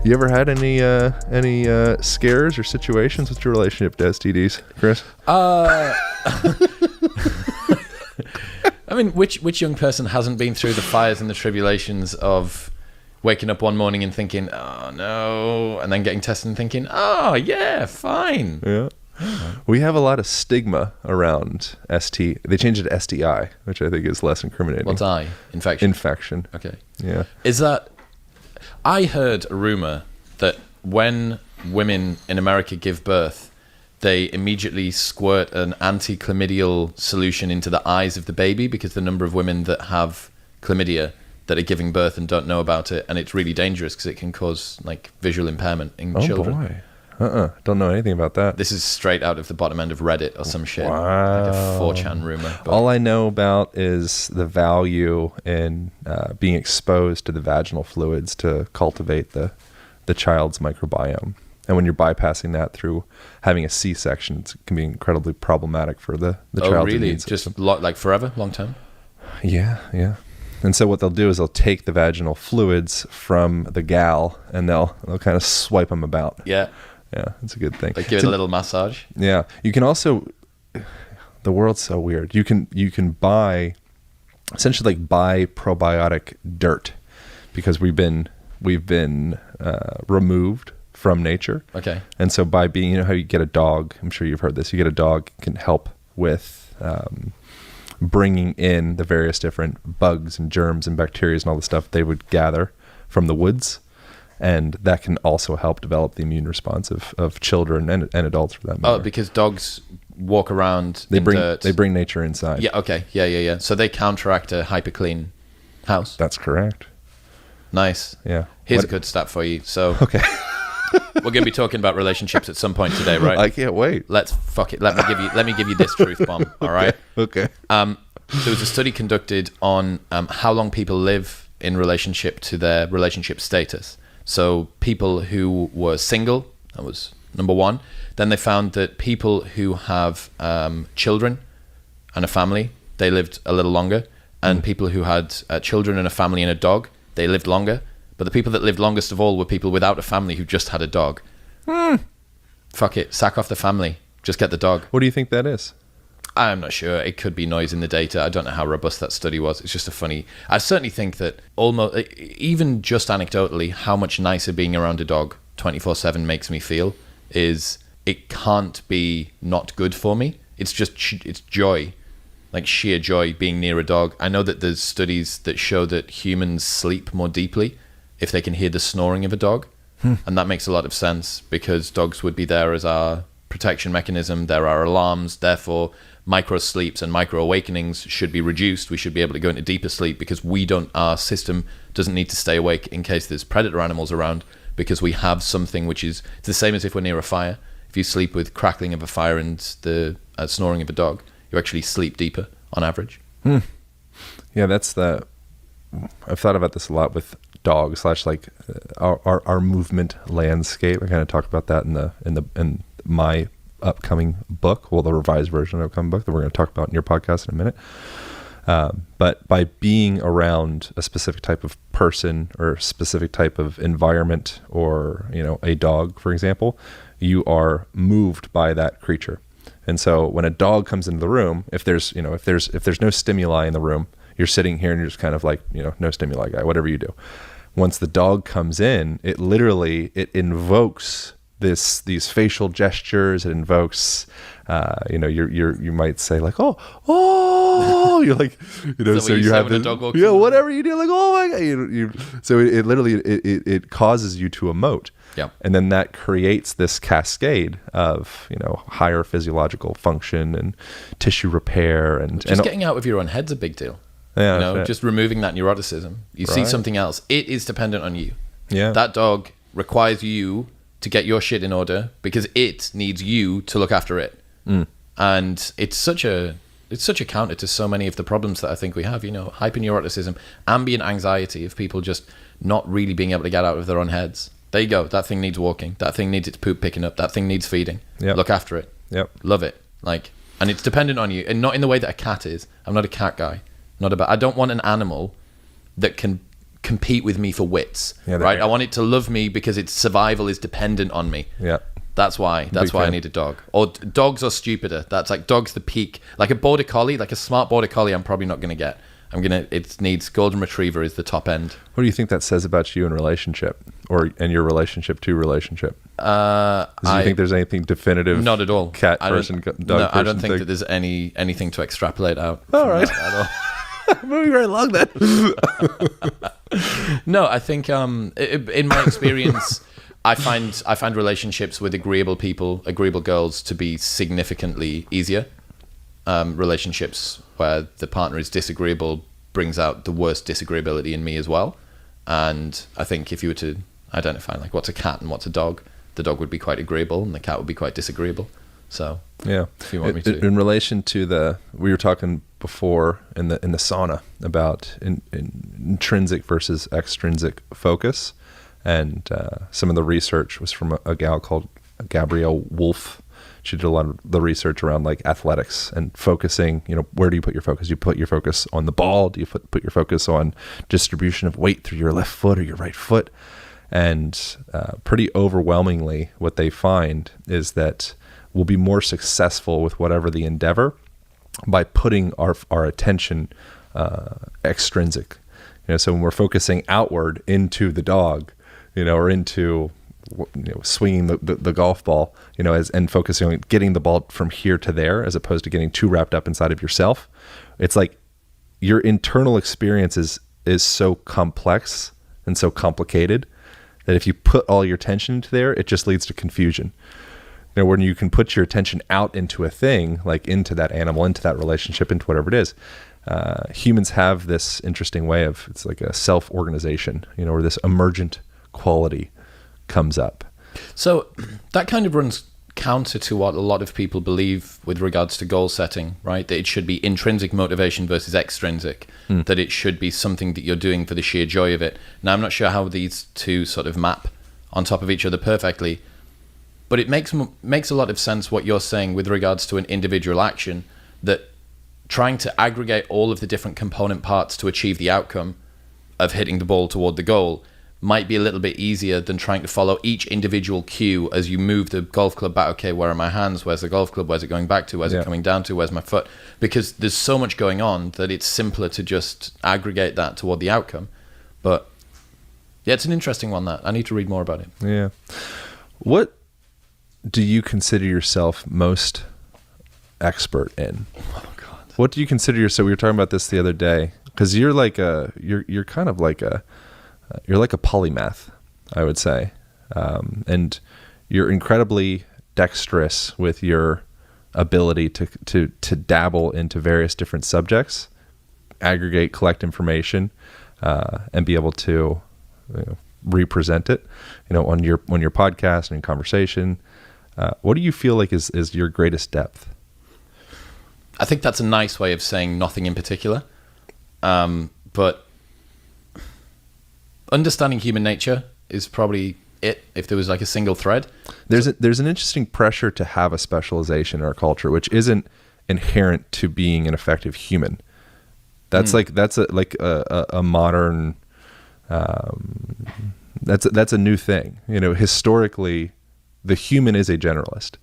You ever had any scares or situations with your relationship to STDs, Chris? I mean, which young person hasn't been through the fires and the tribulations of waking up one morning and thinking, oh no, and then getting tested and thinking, oh yeah, fine. Yeah. We have a lot of stigma around ST. They changed it to STI, which I think is less incriminating. What's I? Infection. Infection. Okay. Yeah. Is that... I heard a rumor that when women in America give birth, they immediately squirt an anti-chlamydial solution into the eyes of the baby because the number of women that have chlamydia that are giving birth and don't know about it, and it's really dangerous because it can cause like visual impairment in children. Oh boy. Don't know anything about that. This is straight out of the bottom end of Reddit or some shit. Wow. Like a 4chan rumor. But all I know about is the value in being exposed to the vaginal fluids to cultivate the child's microbiome. And when you're bypassing that through having a C-section, it can be incredibly problematic for the child's immune system. Just like forever, long term? Yeah. And so what they'll do is they'll take the vaginal fluids from the gal and they'll kind of swipe them about. Yeah. Yeah, it's a good thing. Like give it a little massage. Yeah. You can also, the world's so weird. You can buy, essentially like buy probiotic dirt because we've been removed from nature. Okay. And so by being, you know how you get a dog, I'm sure you've heard this, you get a dog, can help with bringing in the various different bugs and germs and bacteria and all the stuff they would gather from the woods. And that can also help develop the immune response of children and adults for that matter. Oh, because dogs walk around in dirt. They bring nature inside. Yeah, okay. Yeah. So they counteract a hyper clean house. That's correct. Nice. Yeah. Here's a good stat for you. So okay. We're going to be talking about relationships at some point today, right? I can't wait. Let's fuck it. Let me give you this truth bomb, all right? Okay. There was a study conducted on how long people live in relationship to their relationship status. So people who were single, that was number one. Then they found that people who have children and a family, they lived a little longer. And people who had children and a family and a dog, they lived longer. But the people that lived longest of all were people without a family who just had a dog. Fuck it, sack off the family. Just get the dog. What do you think that is? I'm not sure. It could be noise in the data. I don't know how robust that study was. It's just a funny... I certainly think that almost, even just anecdotally, how much nicer being around a dog 24/7 makes me feel is it can't be not good for me. It's just, it's joy, like sheer joy being near a dog. I know that there's studies that show that humans sleep more deeply if they can hear the snoring of a dog. And that makes a lot of sense because dogs would be there as our protection mechanism. There are alarms, therefore micro sleeps and micro awakenings should be reduced. We should be able to go into deeper sleep because our system doesn't need to stay awake in case there's predator animals around because we have something which is it's the same as if we're near a fire. If you sleep with crackling of a fire and the snoring of a dog, you actually sleep deeper on average. Yeah, I've thought about this a lot with dogs / like our movement landscape. I kind of talked about that in my upcoming book, the revised version of the upcoming book that we're going to talk about in your podcast in a minute. But by being around a specific type of person or a specific type of environment or, a dog, for example, you are moved by that creature. And so when a dog comes into the room, if there's no stimuli in the room, you're sitting here and you're just kind of like, no stimuli guy, whatever you do. Once the dog comes in, it invokes these facial gestures. It invokes, you might say like, oh, you're like, so you have this, whatever you do, like, oh my God, so it literally, it causes you to emote. Yeah. And then that creates this cascade of, higher physiological function and tissue repair and getting out of your own head's a big deal. Yeah, just removing that neuroticism. You see something else. It is dependent on you. Yeah. That dog requires you to get your shit in order because it needs you to look after it. And it's such a counter to so many of the problems that I think we have, hyperneuroticism, ambient anxiety of people just not really being able to get out of their own heads. There you go. That thing needs walking. That thing needs its poop picking up. That thing needs feeding. Yep. Look after it. Yep. Love it. And it's dependent on you, and not in the way that a cat is. I'm not a cat guy. I don't want an animal that can compete with me for wits, Yeah, right? I want it to love me because its survival is dependent on me. Yeah. That's why I need a dog. Or dogs are stupider. That's like dogs the peak. Like a border collie, like a smart border collie, I'm probably not going to get. It needs golden retriever is the top end. What do you think that says about you in relationship and your relationship to relationship? Do you think there's anything definitive? Not at all. Cat person, dog person. I don't think that there's anything to extrapolate out. All right. Moving right along then. No, I think in my experience, I find relationships with agreeable people, agreeable girls, to be significantly easier. Relationships where the partner is disagreeable brings out the worst disagreeability in me as well. And I think if you were to identify like what's a cat and what's a dog, the dog would be quite agreeable and the cat would be quite disagreeable. So yeah, if you want me to, in relation to we were talking before in the sauna about intrinsic versus extrinsic focus, and some of the research was from a gal called Gabrielle Wolf. She did a lot of the research around like athletics and focusing, where do you put your focus? You put your focus on the ball? Do you put your focus on distribution of weight through your left foot or your right foot? And pretty overwhelmingly what they find is that we'll be more successful with whatever the endeavor by putting our attention extrinsic. So when we're focusing outward into the dog, or into swinging the golf ball, and focusing on getting the ball from here to there, as opposed to getting too wrapped up inside of yourself. It's like your internal experience is so complex and so complicated that if you put all your attention into there, it just leads to confusion. When you can put your attention out into a thing, like into that animal, into that relationship, into whatever it is, humans have this interesting way of, it's like a self-organization, where this emergent quality comes up. So that kind of runs counter to what a lot of people believe with regards to goal setting, right? That it should be intrinsic motivation versus extrinsic, that it should be something that you're doing for the sheer joy of it. Now, I'm not sure how these two sort of map on top of each other perfectly, but it makes a lot of sense what you're saying with regards to an individual action, that trying to aggregate all of the different component parts to achieve the outcome of hitting the ball toward the goal might be a little bit easier than trying to follow each individual cue as you move the golf club back. Okay, where are my hands? Where's the golf club? Where's it going back to? Where's it coming down to? Where's my foot? Because there's so much going on that it's simpler to just aggregate that toward the outcome. But yeah, it's an interesting one, that. I need to read more about it. Yeah. What do you consider yourself most expert in? Oh God. What do you consider yourself? We were talking about this the other day, because you're like you're kind of like you're like a polymath, I would say. And you're incredibly dexterous with your ability to dabble into various different subjects, aggregate, collect information, and be able to represent it, on your podcast and in conversation. What do you feel like is your greatest depth? I think that's a nice way of saying nothing in particular. But understanding human nature is probably it, if there was like a single thread. There's an interesting pressure to have a specialization in our culture, which isn't inherent to being an effective human. That's a modern, that's a new thing. Historically, the human is a generalist.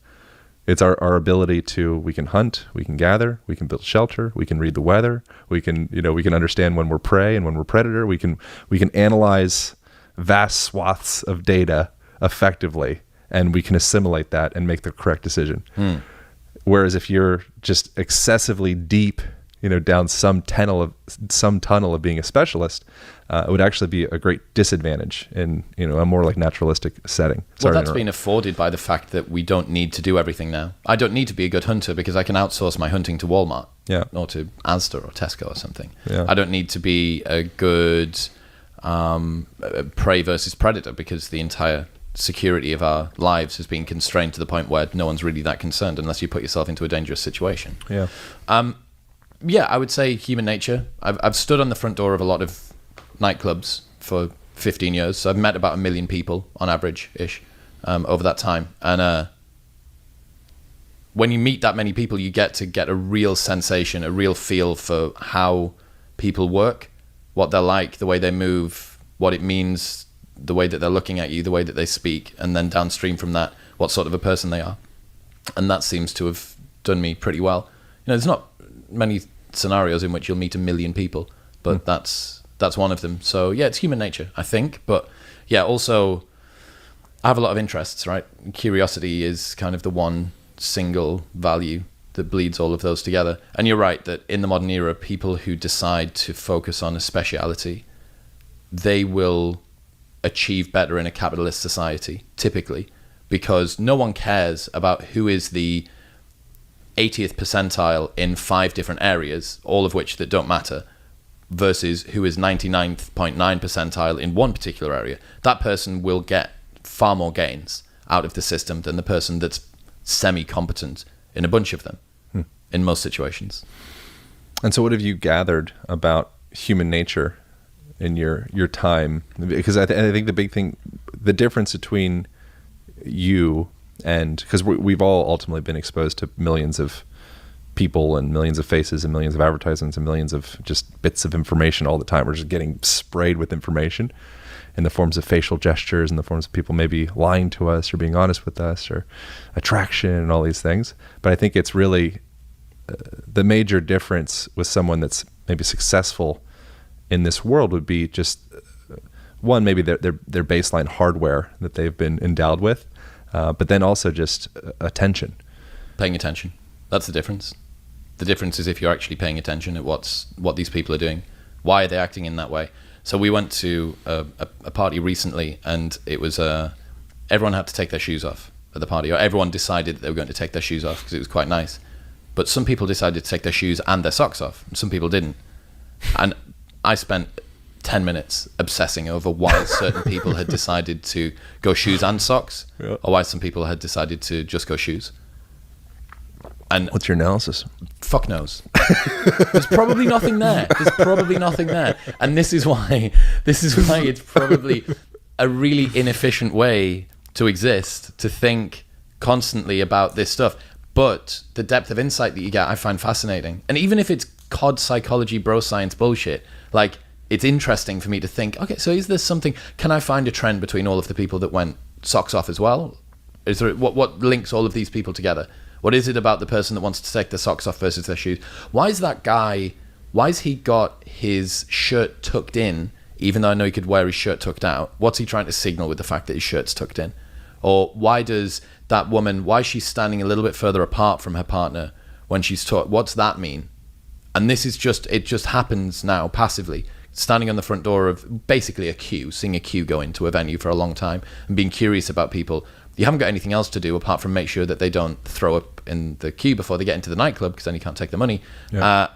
It's our ability we can hunt, we can gather, we can build shelter, we can read the weather, we can understand when we're prey and when we're predator, we can analyze vast swaths of data effectively, and we can assimilate that and make the correct decision. Whereas if you're just excessively deep, down some tunnel of being a specialist, it would actually be a great disadvantage in a more like naturalistic setting. Well, that's been afforded by the fact that we don't need to do everything now. I don't need to be a good hunter because I can outsource my hunting to Walmart, or to Asda or Tesco or something. I don't need to be a good prey versus predator because the entire security of our lives has been constrained to the point where no one's really that concerned unless you put yourself into a dangerous situation. Yeah, I would say human nature. I've stood on the front door of a lot of nightclubs for 15 years, so I've met about 1 million people on average-ish over that time. And when you meet that many people, you get a real sensation, a real feel for how people work, what they're like, the way they move, what it means, the way that they're looking at you, the way that they speak, and then downstream from that, what sort of a person they are. And that seems to have done me pretty well. There's not many scenarios in which you'll meet 1 million people, but that's one of them. So yeah, it's human nature, I think. But yeah, also I have a lot of interests, right? Curiosity is kind of the one single value that bleeds all of those together. And you're right that in the modern era, people who decide to focus on a speciality, they will achieve better in a capitalist society, typically, because no one cares about who is the 80th percentile in 5 different areas, all of which that don't matter, versus who is 99.9 percentile in one particular area. That person will get far more gains out of the system than the person that's semi-competent in a bunch of them in most situations. And so what have you gathered about human nature in your time? Because I think the big thing, the difference between you and, because we've all ultimately been exposed to millions of people and millions of faces and millions of advertisements and millions of just bits of information all the time. We're just getting sprayed with information in the forms of facial gestures, in the forms of people maybe lying to us or being honest with us, or attraction and all these things. But I think it's really the major difference with someone that's maybe successful in this world would be just one, maybe their baseline hardware that they've been endowed with, but then also just attention. Paying attention. That's the difference. The difference is if you're actually paying attention at what these people are doing. Why are they acting in that way? So we went to a party recently, and it was everyone had to take their shoes off at the party, or everyone decided that they were going to take their shoes off because it was quite nice. But some people decided to take their shoes and their socks off, and some people didn't. And I spent 10 minutes obsessing over why certain people had decided to go shoes and socks, or why some people had decided to just go shoes. And what's your analysis? Fuck knows. There's probably nothing there. And this is why it's probably a really inefficient way to exist, to think constantly about this stuff. But the depth of insight that you get, I find fascinating. And even if it's COD psychology, bro science bullshit, like, it's interesting for me to think, okay, so is there something, can I find a trend between all of the people that went socks off as well? Is there, what links all of these people together? What is it about the person that wants to take their socks off versus their shoes? Why is that guy, why has he got his shirt tucked in, even though I know he could wear his shirt tucked out? What's he trying to signal with the fact that his shirt's tucked in? Or why does that woman, why is she standing a little bit further apart from her partner when she's taught? What's that mean? And this is just, it just happens now passively. Standing on the front door of basically a queue, seeing a queue go into a venue for a long time and being curious about people. You haven't got anything else to do apart from make sure that they don't throw up in the queue before they get into the nightclub, because then you can't take the money. Yeah.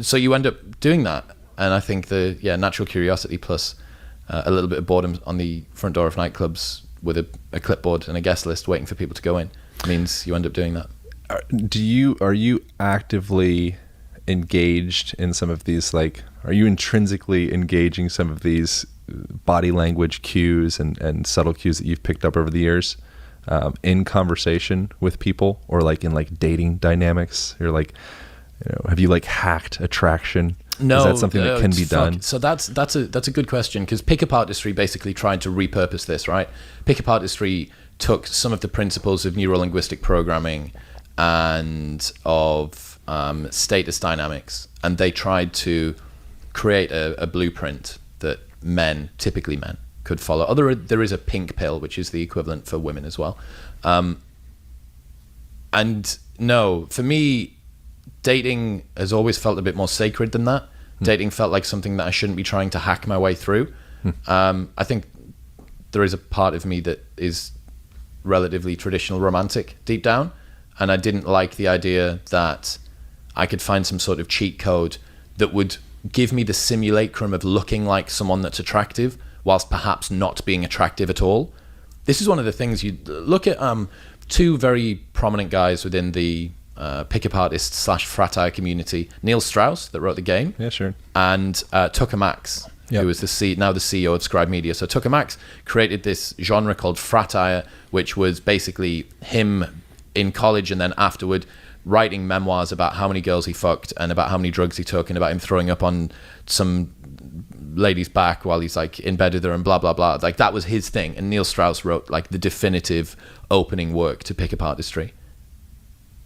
So you end up doing that. And I think natural curiosity plus a little bit of boredom on the front door of nightclubs with a clipboard and a guest list waiting for people to go in means you end up doing that. Are you actively engaged in some of these, like, are you intrinsically engaging some of these body language cues and subtle cues that you've picked up over the years in conversation with people, or like in like dating dynamics? Or like, have you like hacked attraction? No, is that something that can be done? So that's a good question, because pickup artistry basically tried to repurpose this, right? Pickup artistry took some of the principles of neuro-linguistic programming and of status dynamics, and they tried to create a blueprint that typically men, could follow. There is a pink pill, which is the equivalent for women as well. And no, for me, dating has always felt a bit more sacred than that. Dating felt like something that I shouldn't be trying to hack my way through. I think there is a part of me that is relatively traditional romantic deep down, and I didn't like the idea that I could find some sort of cheat code that would give me the simulacrum of looking like someone that's attractive whilst perhaps not being attractive at all. This is one of the things you look at. Two very prominent guys within the pickup artist / frat eye community: Neil Strauss, that wrote the game, yeah, sure, and Tucker Max, who is now the CEO of Scribe Media. So Tucker Max created this genre called frat eye, which was basically him in college and then afterward writing memoirs about how many girls he fucked and about how many drugs he took and about him throwing up on some lady's back while he's like in bed with her and blah blah blah. Like that was his thing. And Neil Strauss wrote like the definitive opening work to pick apart history.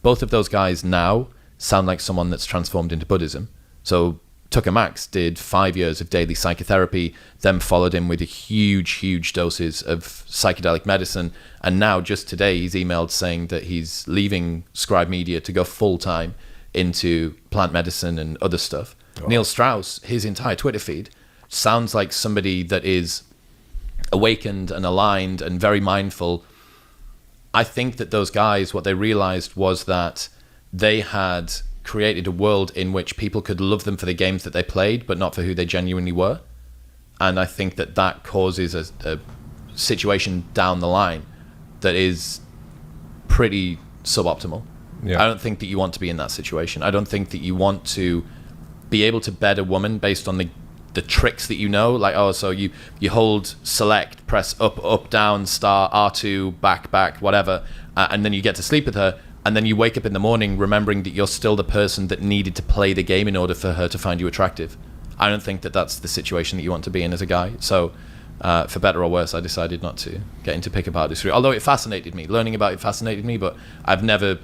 Both of those guys now sound like someone that's transformed into Buddhism. So Tucker Max did 5 years of daily psychotherapy, then followed him with huge doses of psychedelic medicine. And now just today he's emailed saying that he's leaving Scribe Media to go full time into plant medicine and other stuff. Oh. Neil Strauss, his entire Twitter feed sounds like somebody that is awakened and aligned and very mindful. I think that those guys, what they realized was that they had created a world in which people could love them for the games that they played, but not for who they genuinely were. And I think that that causes a situation down the line that is pretty suboptimal. Yeah. I don't think that you want to be in that situation. I don't think that you want to be able to bed a woman based on the tricks that you know, like, oh, so you hold select, press up, down, star, R2, back, whatever, and then you get to sleep with her, and then you wake up in the morning remembering that you're still the person that needed to play the game in order for her to find you attractive. I don't think that that's the situation that you want to be in as a guy. So for better or worse, I decided not to get into pickup artistry, although it fascinated me. Learning about it fascinated me, but I've never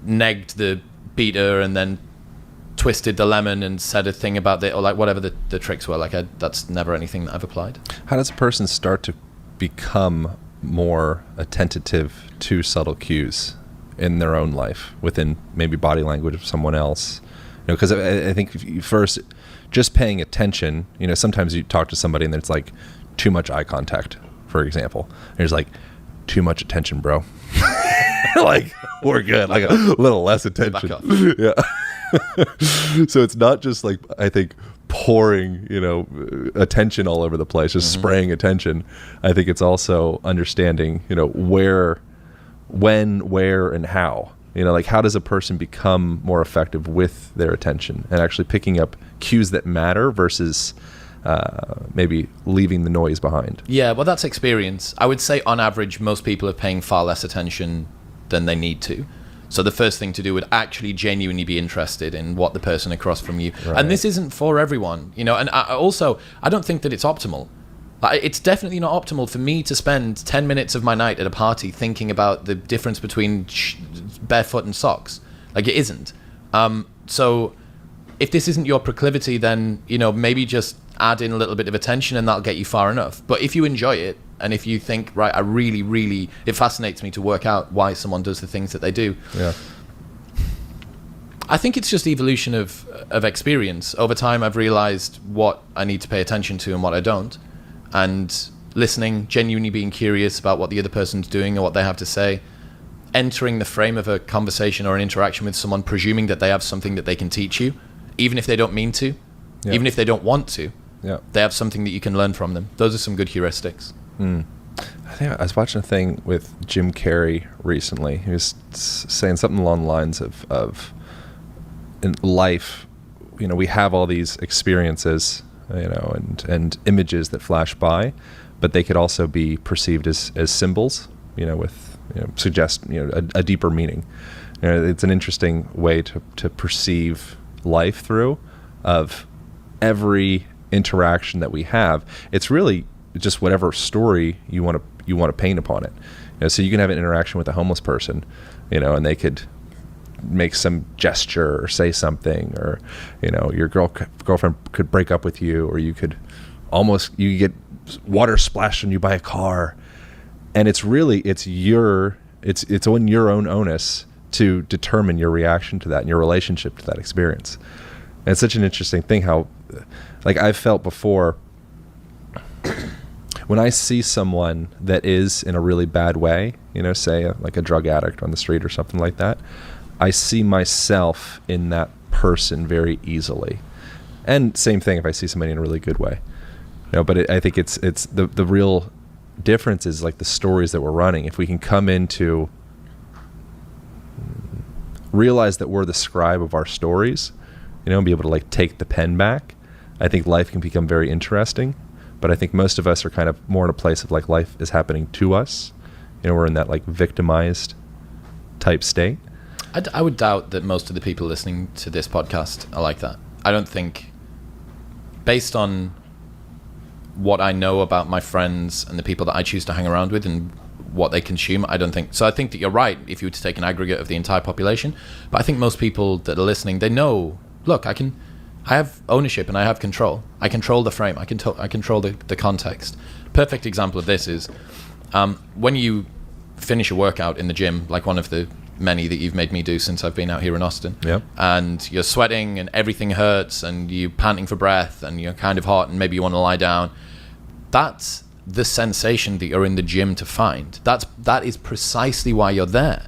negged the beater and then twisted the lemon and said a thing about it, or like whatever the tricks were. Like that's never anything that I've applied. How does a person start to become more attentive to subtle cues in their own life, within maybe body language of someone else? Because I think if you first just paying attention, sometimes you talk to somebody and it's like too much eye contact, for example. There's like too much attention, bro. Like we're good. Like a little less attention. Back off. Yeah. So it's not just like, I think, pouring, attention all over the place, just spraying attention. I think it's also understanding, where, when, where, and how. Like how does a person become more effective with their attention and actually picking up cues that matter versus maybe leaving the noise behind? Yeah, well, that's experience. I would say on average, most people are paying far less attention than they need to. So the first thing to do would actually genuinely be interested in what the person across from you. Right. And this isn't for everyone, and I don't think that it's optimal. It's definitely not optimal for me to spend 10 minutes of my night at a party thinking about the difference between barefoot and socks. Like, it isn't. So if this isn't your proclivity, then, maybe just add in a little bit of attention and that'll get you far enough. But if you enjoy it, and if you think, right, I really, it fascinates me to work out why someone does the things that they do. Yeah. I think it's just the evolution of experience. Over time, I've realized what I need to pay attention to and what I don't. And listening, genuinely being curious about what the other person's doing or what they have to say. Entering the frame of a conversation or an interaction with someone, presuming that they have something that they can teach you, even if they don't mean to, even if they don't want to. Yeah. They have something that you can learn from them. Those are some good heuristics. I think I was watching a thing with Jim Carrey recently. He was saying something along the lines of in life, we have all these experiences, and images that flash by, but they could also be perceived as symbols, with suggest a deeper meaning. It's an interesting way to perceive life through, of every interaction that we have. It's really just whatever story you want to paint upon it. So you can have an interaction with a homeless person, and they could make some gesture or say something, or your girlfriend could break up with you, or you could get water splashed on you by a car, and it's on your own onus to determine your reaction to that and your relationship to that experience. And it's such an interesting thing how, like, I've felt before, when I see someone that is in a really bad way, say like a drug addict on the street or something like that, I see myself in that person very easily. And same thing if I see somebody in a really good way. But I think it's the real difference is like the stories that we're running. If we can come into realize that we're the scribe of our stories, and be able to like take the pen back, I think life can become very interesting. But I think most of us are kind of more in a place of like life is happening to us. We're in that like victimized type state. I would doubt that most of the people listening to this podcast are like that. I don't think, based on what I know about my friends and the people that I choose to hang around with and what they consume, I don't think. So I think that you're right if you were to take an aggregate of the entire population. But I think most people that are listening, they know, look, I have ownership and I have control. I control the frame. I control the context. Perfect example of this is when you finish a workout in the gym, like one of the many that you've made me do since I've been out here in Austin. Yep. And you're sweating and everything hurts and you're panting for breath and you're kind of hot and maybe you want to lie down. That's the sensation that you're in the gym to find. That is precisely why you're there,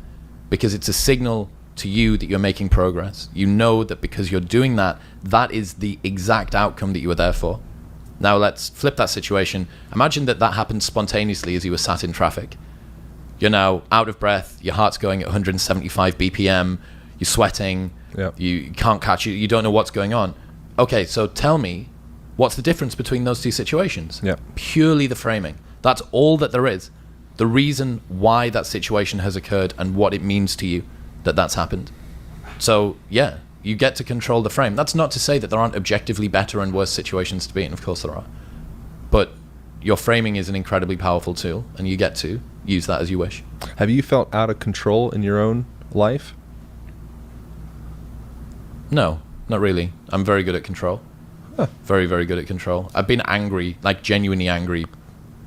because it's a signal to you that you're making progress. You know that because you're doing that, that is the exact outcome that you were there for. Now let's flip that situation. Imagine that happened spontaneously as you were sat in traffic. You're now out of breath, your heart's going at 175 BPM, you're sweating, Yep. you can't catch it, you don't know what's going on. Okay, so tell me, what's the difference between those two situations? Yep. Purely the framing. That's all that there is. The reason why that situation has occurred and what it means to you that that's happened. So, yeah, you get to control the frame. That's not to say that there aren't objectively better and worse situations to be in. Of course there are. But your framing is an incredibly powerful tool, and you get to use that as you wish. Have you felt out of control in your own life? No, not really. I'm very good at control. Huh. Very, very good at control. I've been angry, like genuinely angry,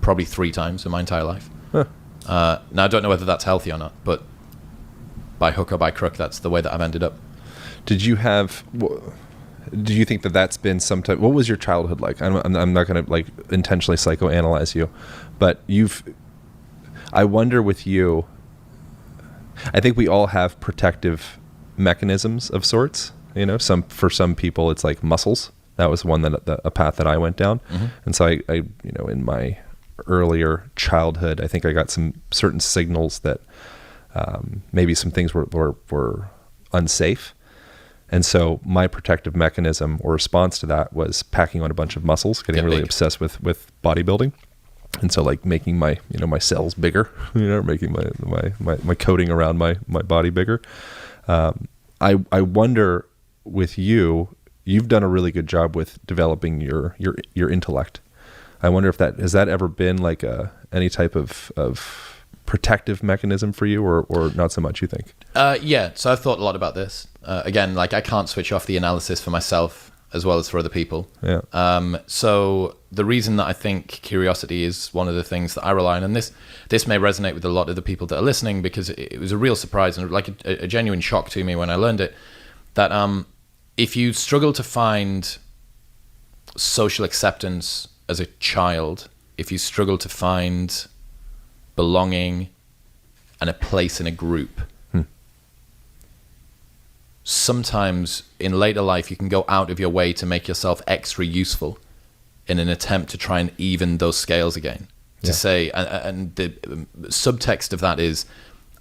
probably 3 times in my entire life. Huh. Now, I don't know whether that's healthy or not, but by hook or by crook, that's the way that I've ended up. Do you think that that's been some type? What was your childhood like? I'm not going to like intentionally psychoanalyze you, but I wonder with you, I think we all have protective mechanisms of sorts. You know, for some people it's like muscles. That was one a path that I went down. Mm-hmm. And so I in my earlier childhood, I think I got some certain signals that maybe some things were unsafe. And so my protective mechanism or response to that was packing on a bunch of muscles, getting really obsessed with bodybuilding. And so like making my cells bigger, making my coating around my body bigger. I wonder with you've done a really good job with developing your intellect. I wonder if has that ever been like any type of protective mechanism for you or not so much, you think? Yeah, so I've thought a lot about this. Again, like I can't switch off the analysis for myself as well as for other people. Yeah. So the reason that I think curiosity is one of the things that I rely on, and this may resonate with a lot of the people that are listening, because it was a real surprise and like a genuine shock to me when I learned it, that if you struggle to find social acceptance as a child, if you struggle to find belonging and a place in a group, sometimes in later life you can go out of your way to make yourself extra useful in an attempt to try and even those scales again. To say, and the subtext of that is,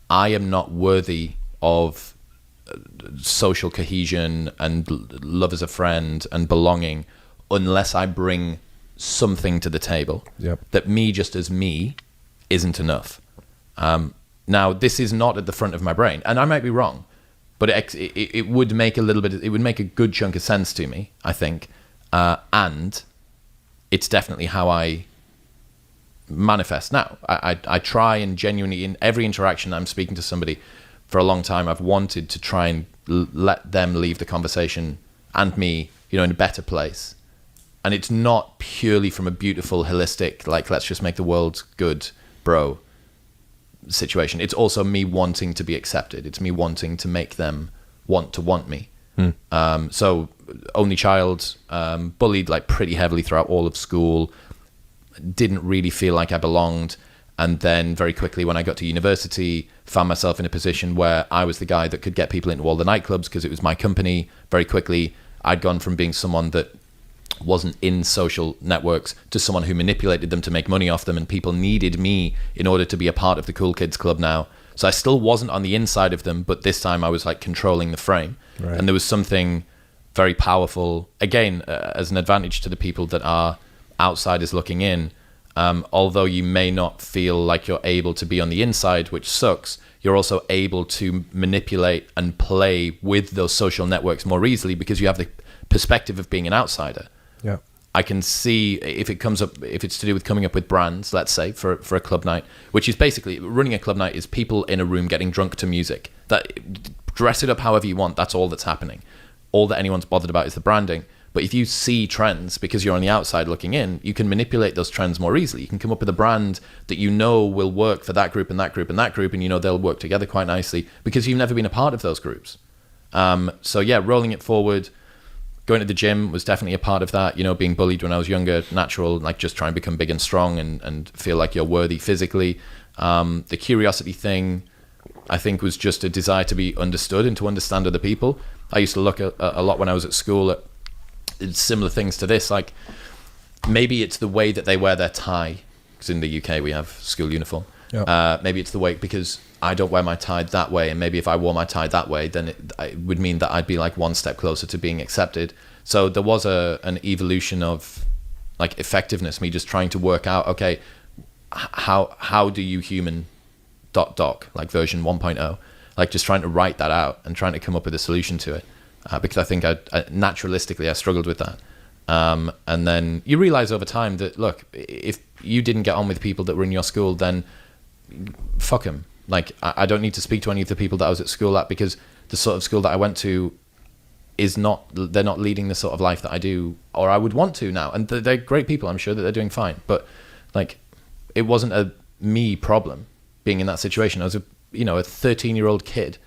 I am not worthy of social cohesion and love as a friend and belonging unless I bring something to the table. Yep. That me just as me isn't enough. Now, this is not at the front of my brain, and I might be wrong, but it would make it would make a good chunk of sense to me, I think. And it's definitely how I manifest now. I try and genuinely, in every interaction I'm speaking to somebody, for a long time I've wanted to try and let them leave the conversation and me, in a better place. And it's not purely from a beautiful, holistic, like, let's just make the world good, bro, situation. It's also me wanting to be accepted. It's me wanting to make them want me. So only child, bullied like pretty heavily throughout all of school, didn't really feel like I belonged. And then very quickly when I got to university, found myself in a position where I was the guy that could get people into all the nightclubs because it was my company. Very quickly, I'd gone from being someone that wasn't in social networks to someone who manipulated them to make money off them, and people needed me in order to be a part of the cool kids club now. So I still wasn't on the inside of them, but this time I was like controlling the frame. Right. And there was something very powerful, again, as an advantage to the people that are outsiders looking in. Although you may not feel like you're able to be on the inside, which sucks, you're also able to manipulate and play with those social networks more easily because you have the perspective of being an outsider. Yeah. I can see if it comes up, if it's to do with coming up with brands, let's say for a club night, which is basically running a club night is people in a room getting drunk to music. That dress it up however you want. That's all that's happening. All that anyone's bothered about is the branding. But if you see trends because you're on the outside looking in, you can manipulate those trends more easily. You can come up with a brand that you know will work for that group and that group and that group, and you know they'll work together quite nicely because you've never been a part of those groups. So yeah, rolling it forward. Going to the gym was definitely a part of that, being bullied when I was younger, natural, like just try and become big and strong and feel like you're worthy physically. The curiosity thing, I think, was just a desire to be understood and to understand other people. I used to look at a lot when I was at school at similar things to this, like maybe it's the way that they wear their tie, because in the UK we have school uniform. Yep. Maybe it's the way, because I don't wear my tie that way, and maybe if I wore my tie that way, then it would mean that I'd be like one step closer to being accepted. So there was an evolution of like effectiveness, me just trying to work out, okay, how do you human ... like version 1.0, like just trying to write that out and trying to come up with a solution to it, because I think I naturalistically I struggled with that. And then you realize over time that, look, if you didn't get on with people that were in your school, then fuck them. Like, I don't need to speak to any of the people that I was at school at, because the sort of school that I went to they're not leading the sort of life that I do, or I would want to now. And they're great people. I'm sure that they're doing fine. But like, it wasn't a me problem being in that situation. I was a 13-year-old kid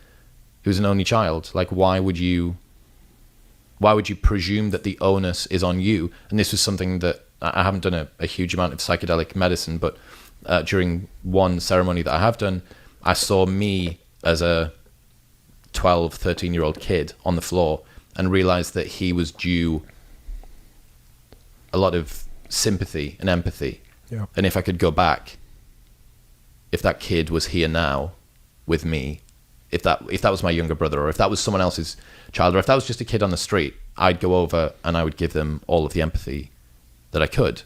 who's an only child. Like, why would you presume that the onus is on you? And this was something that I haven't done a huge amount of psychedelic medicine, but during one ceremony that I have done, I saw me as a 12, 13-year-old kid on the floor and realized that he was due a lot of sympathy and empathy. Yeah. And if I could go back, if that kid was here now with me, if that was my younger brother, or if that was someone else's child, or if that was just a kid on the street, I'd go over and I would give them all of the empathy that I could,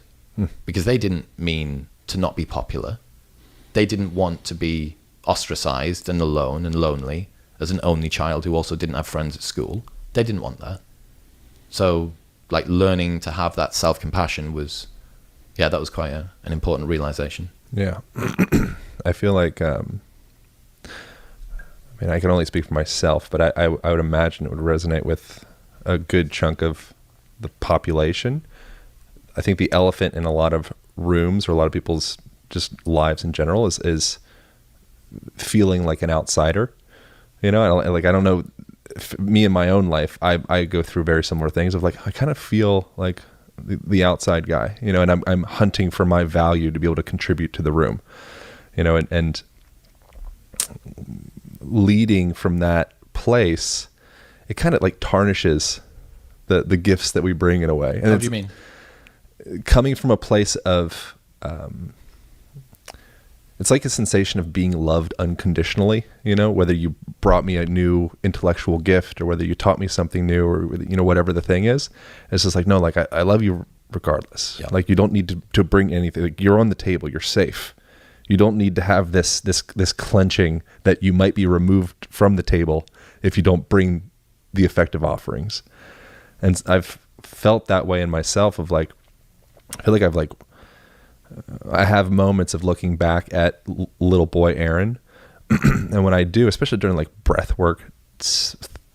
because they didn't mean to not be popular. They didn't want to be ostracized and alone and lonely as an only child who also didn't have friends at school. They didn't want that. So like, learning to have that self-compassion was, that was quite an important realization. Yeah. I feel like, I can only speak for myself, but I would imagine it would resonate with a good chunk of the population. I think the elephant in a lot of rooms, or a lot of people's just lives in general, is feeling like an outsider. I don't know, me in my own life, I go through very similar things of like, I kind of feel like the outside guy, and I'm hunting for my value to be able to contribute to the room, and leading from that place, it kind of like tarnishes the gifts that we bring in a way. And what do you mean? Coming from a place of, it's like a sensation of being loved unconditionally, whether you brought me a new intellectual gift or whether you taught me something new, or, whatever the thing is. It's just like, no, like I love you regardless. Yeah. Like, you don't need to bring anything. Like, you're on the table, you're safe. You don't need to have this clenching that you might be removed from the table if you don't bring the effective offerings. And I've felt that way in myself of like, I feel like I have moments of looking back at little boy Aaron. And when I do, especially during like breath work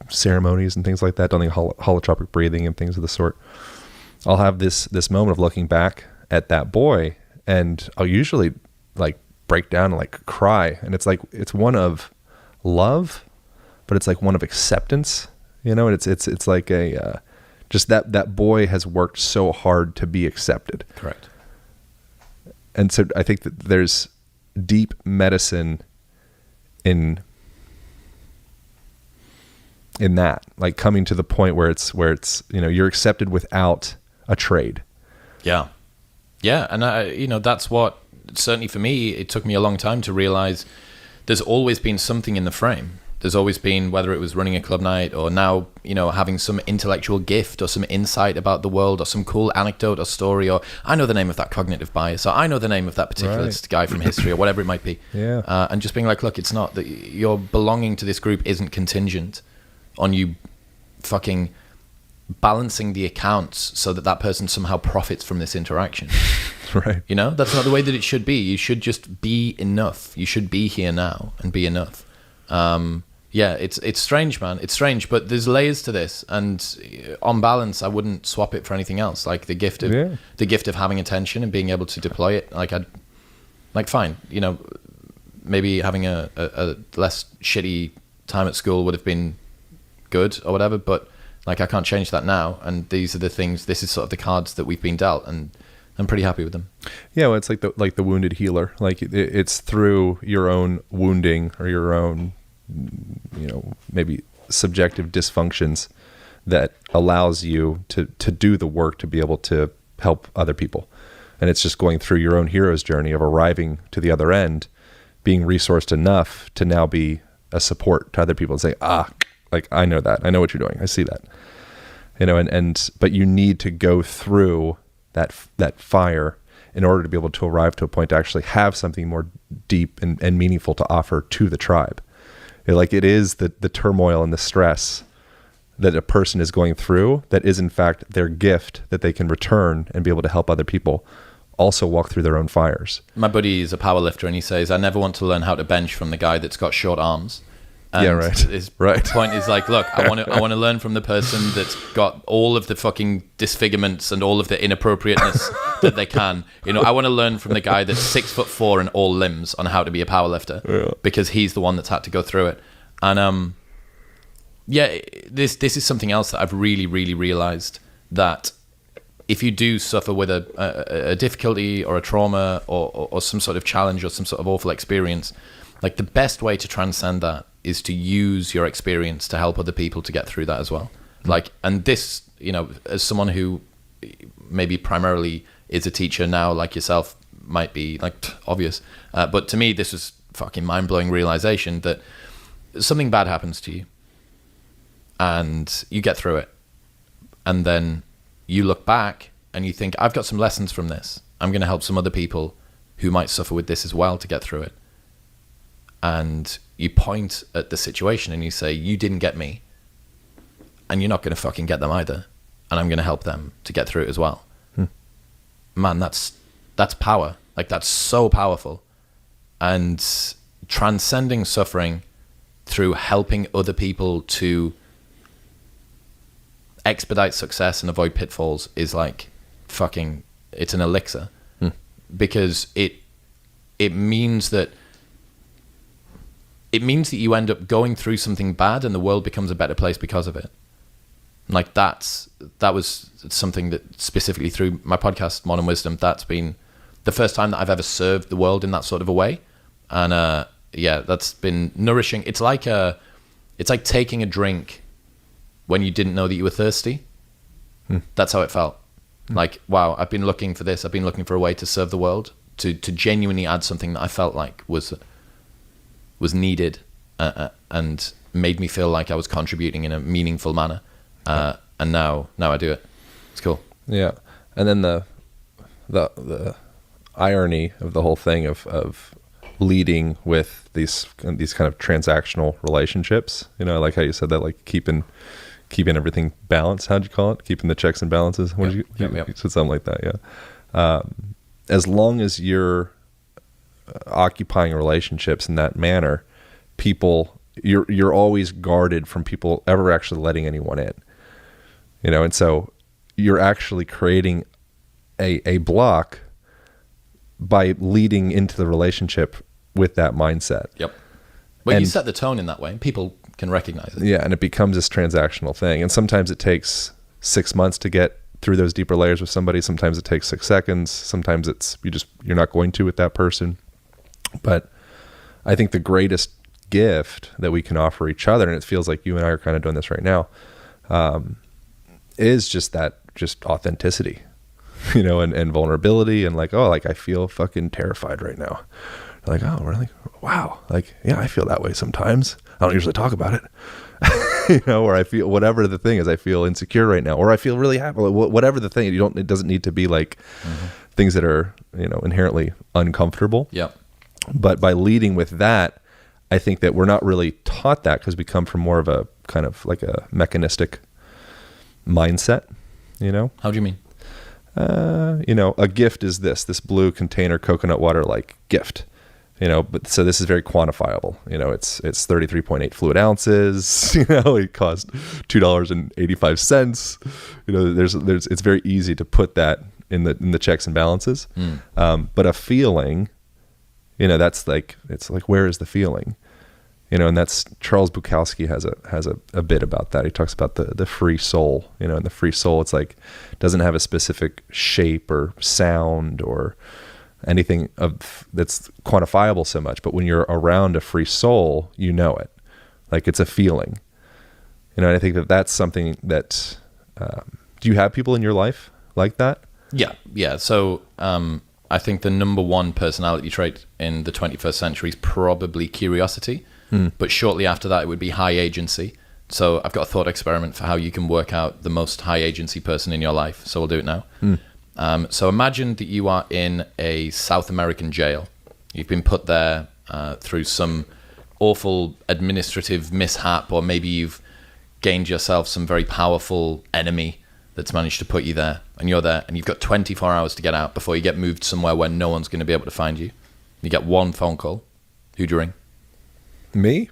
ceremonies and things like that, doing holotropic breathing and things of the sort, I'll have this moment of looking back at that boy, and I'll usually like break down and like cry. And it's like, it's one of love, but it's like one of acceptance, and it's like a, just that boy has worked so hard to be accepted. Correct. And so I think that there's deep medicine in that, like coming to the point where it's you're accepted without a trade. Yeah. And that's what, certainly for me, it took me a long time to realize there's always been something in the frame. There's always been, whether it was running a club night or now, having some intellectual gift or some insight about the world or some cool anecdote or story, or I know the name of that cognitive bias, or I know the name of that particular guy from history or whatever it might be. Yeah. And just being like, look, it's not that your belonging to this group isn't contingent on you fucking balancing the accounts so that that person somehow profits from this interaction. Right. You know, that's not the way that it should be. You should just be enough. You should be here now and be enough. Yeah, it's strange, man. It's strange, but there's layers to this, and on balance, I wouldn't swap it for anything else. Like the gift of having attention and being able to deploy it. Like fine, you know, maybe having a less shitty time at school would have been good or whatever, but like I can't change that now. And these are the things. This is sort of the cards that we've been dealt, and I'm pretty happy with them. Yeah, well, it's like the wounded healer. Like it's through your own wounding or your own, you know, maybe subjective dysfunctions that allows you to do the work to be able to help other people. And it's just going through your own hero's journey of arriving to the other end, being resourced enough to now be a support to other people and say, like I know that, I know what you're doing, I see that, you know, but you need to go through that fire in order to be able to arrive to a point to actually have something more deep and meaningful to offer to the tribe. Like it is the turmoil and the stress that a person is going through that is in fact their gift that they can return and be able to help other people also walk through their own fires. My buddy is a power lifter, and he says, I never want to learn how to bench from the guy that's got short arms. And yeah, right. His point is like, look, I want to learn from the person that's got all of the fucking disfigurements and all of the inappropriateness that they can. You know, I want to learn from the guy that's 6'4" and all limbs on how to be a powerlifter, because he's the one that's had to go through it. And yeah, this is something else that I've really, really realized, that if you do suffer with a difficulty or a trauma or some sort of challenge or some sort of awful experience, like the best way to transcend that is to use your experience to help other people to get through that as well. Like, and this, you know, as someone who maybe primarily is a teacher now, like yourself, might be like obvious. But to me, this was fucking mind-blowing realization that something bad happens to you and you get through it. And then you look back and you think, I've got some lessons from this. I'm going to help some other people who might suffer with this as well to get through it. And you point at the situation and you say, you didn't get me, and you're not going to fucking get them either, and I'm going to help them to get through it as well. Man, that's power. Like, that's so powerful. And transcending suffering through helping other people to expedite success and avoid pitfalls is like fucking, it's an elixir. Because it means that you end up going through something bad and the world becomes a better place because of it. Like that was something that specifically through my podcast, Modern Wisdom, that's been the first time that I've ever served the world in that sort of a way. And yeah, that's been nourishing. It's like taking a drink when you didn't know that you were thirsty. That's how it felt. Like, wow, I've been looking for this. I've been looking for a way to serve the world, to genuinely add something that I felt like was needed and made me feel like I was contributing in a meaningful manner. And now I do it. It's cool. Yeah. And then the irony of the whole thing of leading with these kind of transactional relationships, you know, like how you said that, like keeping everything balanced. How'd you call it? Keeping the checks and balances. What did you said something like that. Yeah. As long as you're occupying relationships in that manner, you're always guarded from people ever actually letting anyone in, you know. And so you're actually creating a block by leading into the relationship with that mindset. Yep. Well, you set the tone in that way, people can recognize it. Yeah, and it becomes this transactional thing. And sometimes it takes 6 months to get through those deeper layers with somebody. Sometimes it takes 6 seconds. Sometimes you're not going to with that person. But I think the greatest gift that we can offer each other, and it feels like you and I are kind of doing this right now, is just authenticity, you know, and vulnerability, and like, oh, like I feel fucking terrified right now. Like, oh, really? Wow. Like, yeah, I feel that way sometimes. I don't usually talk about it. You know, or I feel whatever the thing is, I feel insecure right now, or I feel really happy. Whatever the thing, it doesn't need to be like things that are, you know, inherently uncomfortable. Yep. But by leading with that, I think that we're not really taught that because we come from more of a kind of like a mechanistic mindset, you know? How do you mean? You know, a gift is this blue container coconut water like gift, you know, but so this is very quantifiable. You know, it's 33.8 fluid ounces, you know, it cost $2.85. You know, there's it's very easy to put that in the checks and balances. But a feeling, you know, that's like, it's like, where is the feeling? You know, and that's Charles Bukowski has a bit about that. He talks about the free soul, you know, and the free soul, it's like, doesn't have a specific shape or sound or anything that's quantifiable so much. But when you're around a free soul, you know it, like it's a feeling, you know, and I think that's something that, do you have people in your life like that? Yeah. So, I think the number one personality trait in the 21st century is probably curiosity. But shortly after that, it would be high agency. So I've got a thought experiment for how you can work out the most high agency person in your life. So we'll do it now. So imagine that you are in a South American jail. You've been put there through some awful administrative mishap, or maybe you've gained yourself some very powerful enemy that's managed to put you there. And you're there, and you've got 24 hours to get out before you get moved somewhere where no one's going to be able to find you. You get one phone call. Who'd you ring? Me?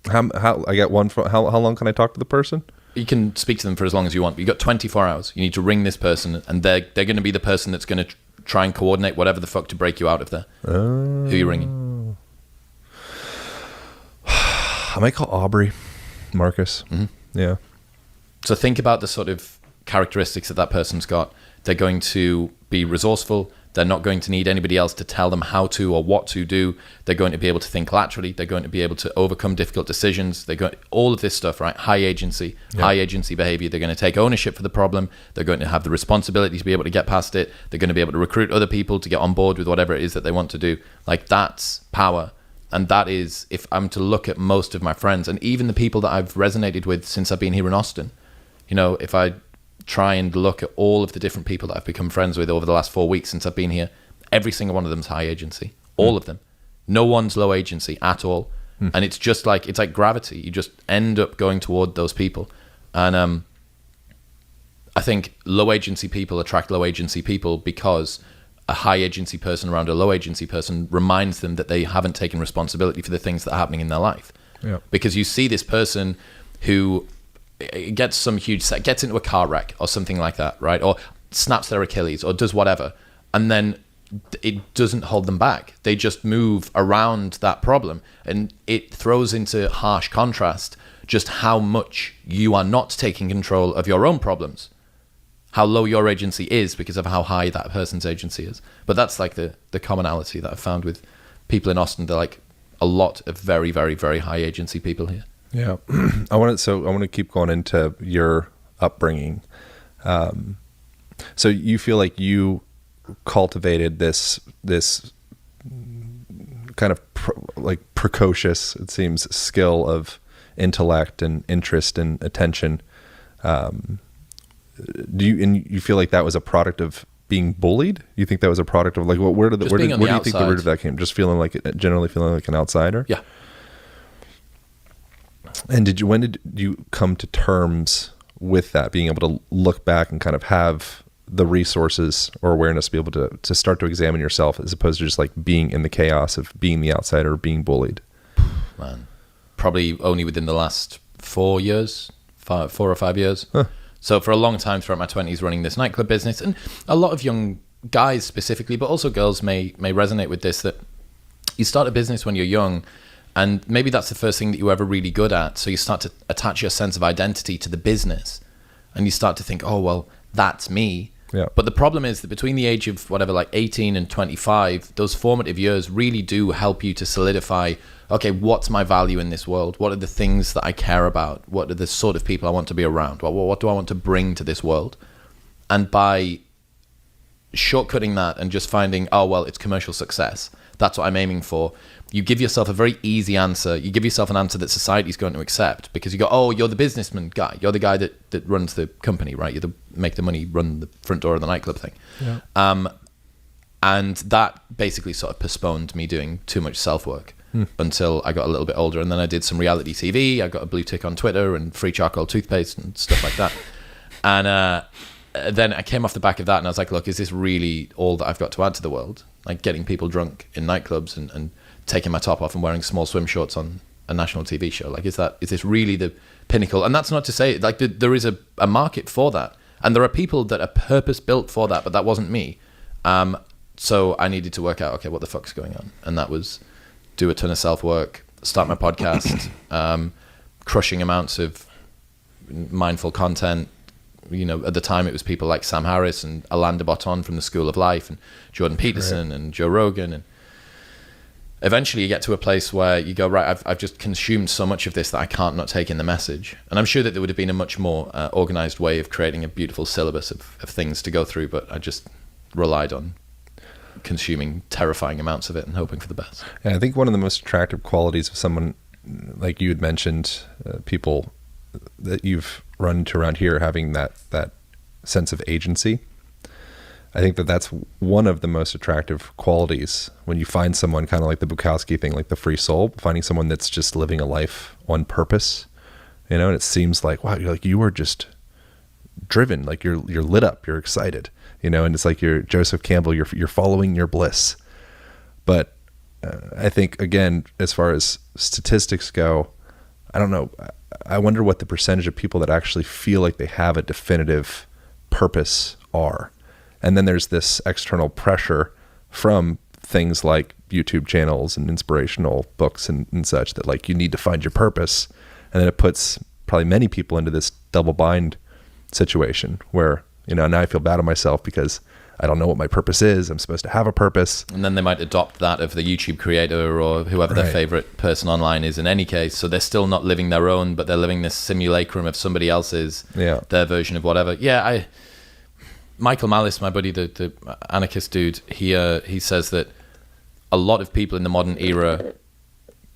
How I got one phone. How long can I talk to the person? You can speak to them for as long as you want, but you've got 24 hours. You need to ring this person, and they're going to be the person that's going to try and coordinate whatever the fuck to break you out of there. Who are you ringing? I might call Aubrey Marcus. Yeah. So think about the sort of characteristics that person's got. They're going to be resourceful. They're not going to need anybody else to tell them how to or what to do. They're going to be able to think laterally. They're going to be able to overcome difficult decisions. They're going all of this stuff, right? High agency behavior. They're going to take ownership for the problem. They're going to have the responsibility to be able to get past it. They're going to be able to recruit other people to get on board with whatever it is that they want to do. Like, that's power. And that is, if I'm to look at most of my friends and even the people that I've resonated with since I've been here in Austin, you know, if I try and look at all of the different people that I've become friends with over the last 4 weeks since I've been here, every single one of them is high agency. All of them. No one's low agency at all. And it's just like, it's like gravity. You just end up going toward those people. And I think low agency people attract low agency people because a high agency person around a low agency person reminds them that they haven't taken responsibility for the things that are happening in their life. Yeah. Because you see this person who gets some huge set, gets into a car wreck or something like that, right? Or snaps their Achilles or does whatever. And then it doesn't hold them back. They just move around that problem. And it throws into harsh contrast just how much you are not taking control of your own problems. How low your agency is because of how high that person's agency is. But that's like the commonality that I've found with people in Austin. They're like a lot of very, very, very high agency people here. Yeah. I want to keep going into your upbringing. So you feel like you cultivated this kind of precocious, it seems, skill of intellect and interest and attention. Do you feel like that was a product of being bullied? You think that was a product of like, where do you think the root of that came? Just generally feeling like an outsider? Yeah. And when did you come to terms with that, being able to look back and kind of have the resources or awareness to be able to start to examine yourself as opposed to just like being in the chaos of being the outsider or being bullied? Man, probably only within the last 4 or 5 years. Huh. So for a long time throughout my 20s running this nightclub business, and a lot of young guys specifically, but also girls may resonate with this, that you start a business when you're young, and maybe that's the first thing that you're ever really good at. So you start to attach your sense of identity to the business, and you start to think, oh, well, that's me. Yeah. But the problem is that between the age of whatever, like 18 and 25, those formative years really do help you to solidify, okay, what's my value in this world? What are the things that I care about? What are the sort of people I want to be around? What do I want to bring to this world? And by shortcutting that and just finding, oh, well, it's commercial success, that's what I'm aiming for, you give yourself a very easy answer. You give yourself an answer that society's going to accept because you go, oh, you're the businessman guy. You're the guy that runs the company, right? You make the money, run the front door of the nightclub thing. Yeah. And that basically sort of postponed me doing too much self-work. until I got a little bit older. And then I did some reality TV. I got a blue tick on Twitter and free charcoal toothpaste and stuff like that. And then I came off the back of that and I was like, look, is this really all that I've got to add to the world? Like getting people drunk in nightclubs and taking my top off and wearing small swim shorts on a national TV show. Like, is this really the pinnacle? And that's not to say, like, there is a market for that. And there are people that are purpose-built for that, but that wasn't me. So I needed to work out, okay, what the fuck's going on? And that was do a ton of self-work, start my podcast, crushing amounts of mindful content. You know, at the time it was people like Sam Harris and Alain de Botton from the School of Life and Jordan Peterson and Joe Rogan. And eventually you get to a place where you go, right, I've just consumed so much of this that I can't not take in the message. And I'm sure that there would have been a much more organized way of creating a beautiful syllabus of things to go through, but I just relied on consuming terrifying amounts of it and hoping for the best. Yeah, I think one of the most attractive qualities of someone, like you had mentioned, people that you've run into around here having that sense of agency. I think that's one of the most attractive qualities when you find someone, kind of like the Bukowski thing, like the free soul, finding someone that's just living a life on purpose, you know, and it seems like, wow, you are just driven, like you're lit up, you're excited, you know, and it's like you're Joseph Campbell, you're following your bliss. But I think, again, as far as statistics go, I don't know, I wonder what the percentage of people that actually feel like they have a definitive purpose are. And then there's this external pressure from things like YouTube channels and inspirational books and such that, like, you need to find your purpose. And then it puts probably many people into this double bind situation where, you know, now I feel bad of myself because I don't know what my purpose is. I'm supposed to have a purpose. And then they might adopt that of the YouTube creator or whoever their favorite person online is in any case. So they're still not living their own, but they're living this simulacrum of somebody else's, their version of whatever. Yeah, Michael Malice, my buddy, the anarchist dude, he says that a lot of people in the modern era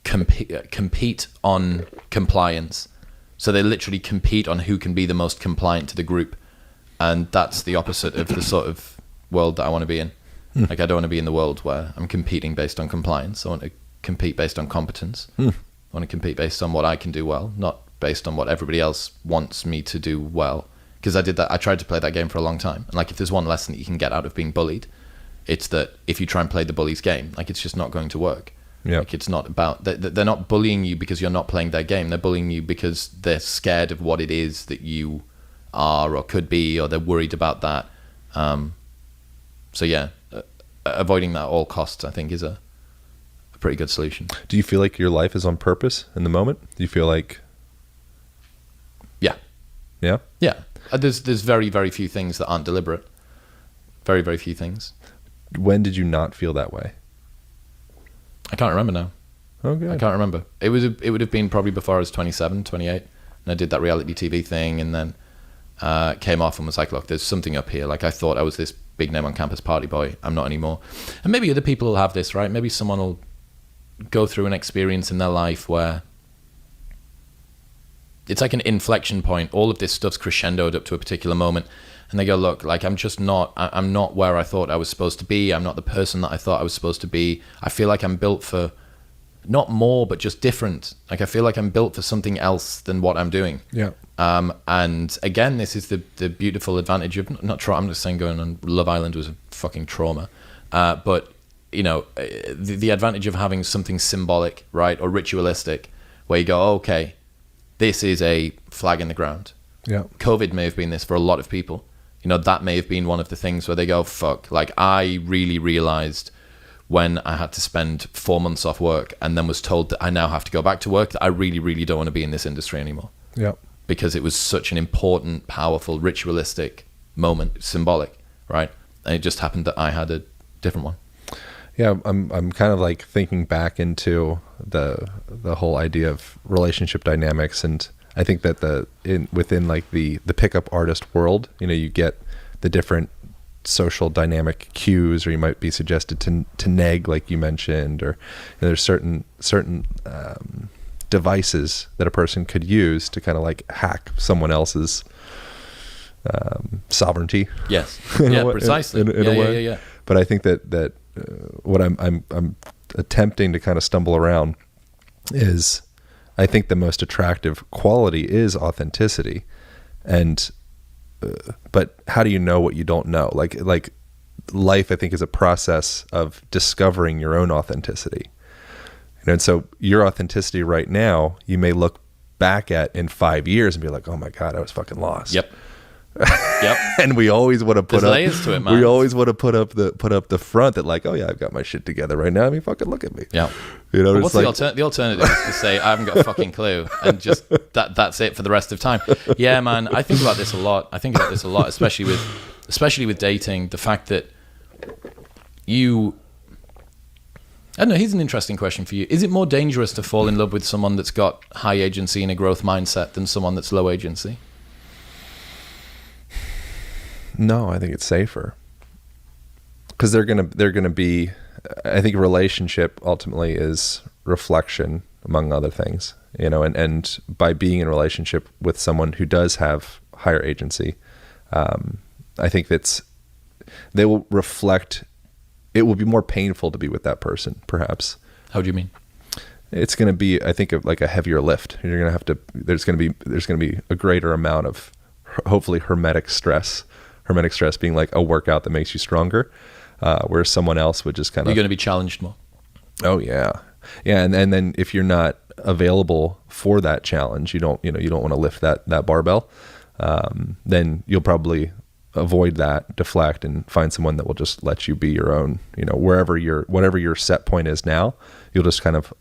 compete on compliance. So they literally compete on who can be the most compliant to the group. And that's the opposite of the sort of world that I want to be in. Like, I don't want to be in the world where I'm competing based on compliance. I want to compete based on competence. I want to compete based on what I can do well, not based on what everybody else wants me to do well. Because I did that. I tried to play that game for a long time. And like, if there's one lesson that you can get out of being bullied, it's that if you try and play the bully's game, like, it's just not going to work. Yeah. Like, it's not about, they're not bullying you because you're not playing their game. They're bullying you because they're scared of what it is that you are or could be, or they're worried about that. So yeah, avoiding that at all costs, I think, is a pretty good solution. Do you feel like your life is on purpose in the moment? Do you feel like... Yeah? There's very, very few things that aren't deliberate. Very, very few things. When did you not feel that way? I can't remember now. Okay. I can't remember. It would have been probably before I was 27, 28, and I did that reality TV thing, and then came off and was like, look, there's something up here. Like, I thought I was this big name on campus party boy. I'm not anymore. And maybe other people will have this, right? Maybe someone will go through an experience in their life where it's like an inflection point. All of this stuff's crescendoed up to a particular moment, and they go, look, like, I'm not where I thought I was supposed to be. I'm not the person that I thought I was supposed to be. I feel like I'm built for not more, but just different. Like, I feel like I'm built for something else than what I'm doing. Yeah. And again, this is the beautiful advantage of not trauma. I'm just saying going on Love Island was a fucking trauma. But, you know, the advantage of having something symbolic, right, or ritualistic, where you go, oh, okay, this is a flag in the ground. Yeah. COVID may have been this for a lot of people. You know, that may have been one of the things where they go, fuck, like, I really realized when I had to spend 4 months off work and then was told that I now have to go back to work, that I really, really don't want to be in this industry anymore. Yeah. Because it was such an important, powerful, ritualistic moment, symbolic, right? And it just happened that I had a different one. Yeah, I'm kind of like thinking back into the whole idea of relationship dynamics, and I think that within like the pickup artist world, you know, you get the different social dynamic cues, or you might be suggested to neg, like you mentioned, or, you know, there's certain devices that a person could use to kind of like hack someone else's sovereignty. Yes. Yeah, precisely. In a way. Yeah. But I think that what I'm attempting to kind of stumble around is, I think the most attractive quality is authenticity. And but how do you know what you don't know? Like life, I think, is a process of discovering your own authenticity. And so your authenticity right now, you may look back at in 5 years and be like, oh my God, I was fucking lost. Yep. And we always want to put There's layers to it, man. we always want to put up the front that like, oh yeah, I've got my shit together right now. I mean, fucking look at me. Yeah. You know, What's like, the alternative is to say I haven't got a fucking clue and just that's it for the rest of time. Yeah, man. I think about this a lot. Especially with dating. The fact that I don't know. Here's an interesting question for you. Is it more dangerous to fall in love with someone that's got high agency and a growth mindset than someone that's low agency? No, I think it's safer. Because they're gonna be. I think a relationship ultimately is reflection, among other things. You know, and by being in a relationship with someone who does have higher agency, I think they will reflect. It will be more painful to be with that person, perhaps. How do you mean? It's going to be, I think, like a heavier lift. You're going to have to. There's going to be a greater amount of, hopefully, hermetic stress. Hermetic stress being like a workout that makes you stronger, whereas someone else would just kind of. You're going to be challenged more. Oh yeah, yeah, and then if you're not available for that challenge, you don't want to lift that barbell, then you'll probably avoid that, deflect, and find someone that will just let you be your own. You know, whatever your set point is now, you'll just kind of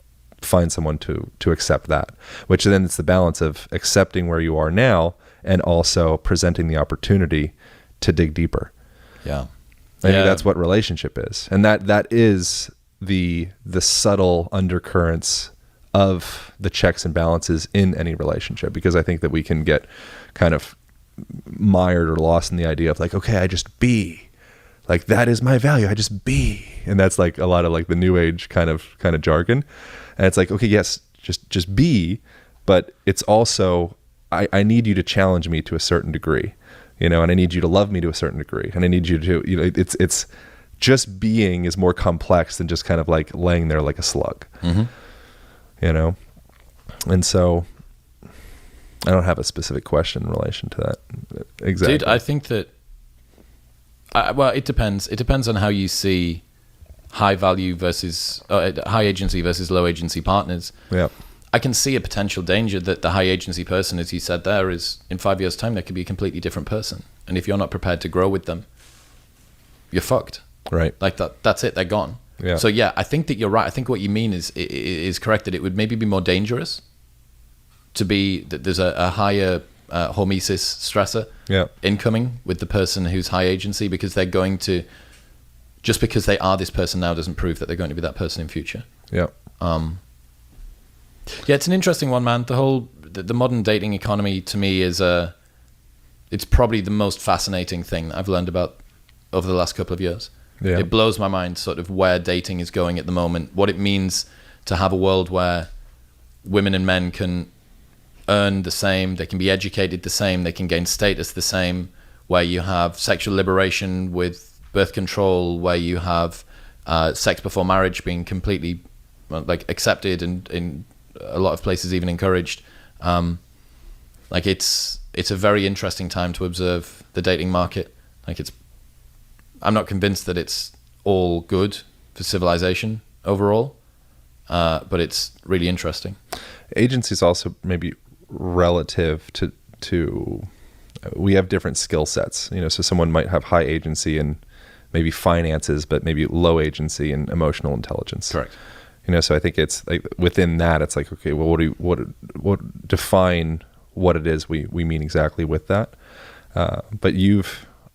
find someone to accept that. Which then it's the balance of accepting where you are now and also presenting the opportunity to dig deeper. Yeah, I think that's what relationship is, and that is the subtle undercurrents of the checks and balances in any relationship. Because I think that we can get kind of mired or lost in the idea of like, okay, I just be, like that is my value, I just be, and that's like a lot of like the new age kind of jargon. And it's like, okay, yes, just be, but it's also I need you to challenge me to a certain degree, you know, and I need you to love me to a certain degree, and I need you to, you know, it's just being is more complex than just kind of like laying there like a slug. Mm-hmm. You know, and so I don't have a specific question in relation to that. Exactly. Dude, I think that, well, it depends. It depends on how you see high value versus high agency versus low agency partners. Yeah. I can see a potential danger that the high agency person, as you said there, is in 5 years' time, they could be a completely different person. And if you're not prepared to grow with them, you're fucked. Right. Like that's it. They're gone. Yeah. So yeah, I think that you're right. I think what you mean is correct, that it would maybe be more dangerous to be that there's a higher hormesis stressor incoming with the person who's high agency, because they're going to, just because they are this person now doesn't prove that they're going to be that person in future. Yeah. Yeah, it's an interesting one, man. The modern dating economy to me is it's probably the most fascinating thing that I've learned about over the last couple of years. Yeah. It blows my mind sort of where dating is going at the moment, what it means to have a world where women and men can earn the same, they can be educated the same, they can gain status the same, where you have sexual liberation with birth control, where you have sex before marriage being completely like accepted and in a lot of places even encouraged. Like it's a very interesting time to observe the dating market. Like I'm not convinced that it's all good for civilization overall, but it's really interesting. Agency is also maybe relative to we have different skill sets, you know, so someone might have high agency in maybe finances, but maybe low agency in emotional intelligence. Correct. You know, so I think it's like within that, it's like, okay, well, what define what it is we mean exactly with that. But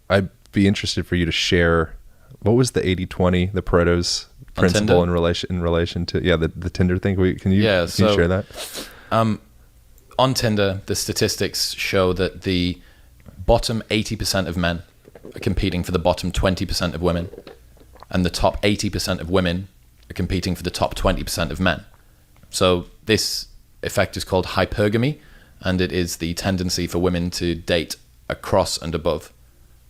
I'd be interested for you to share, what was the 80-20, the Pareto's principle in relation to the Tinder thing? Can you share that? On Tinder, the statistics show that the bottom 80% of men are competing for the bottom 20% of women, and the top 80% of women are competing for the top 20% of men. So this effect is called hypergamy, and it is the tendency for women to date across and above.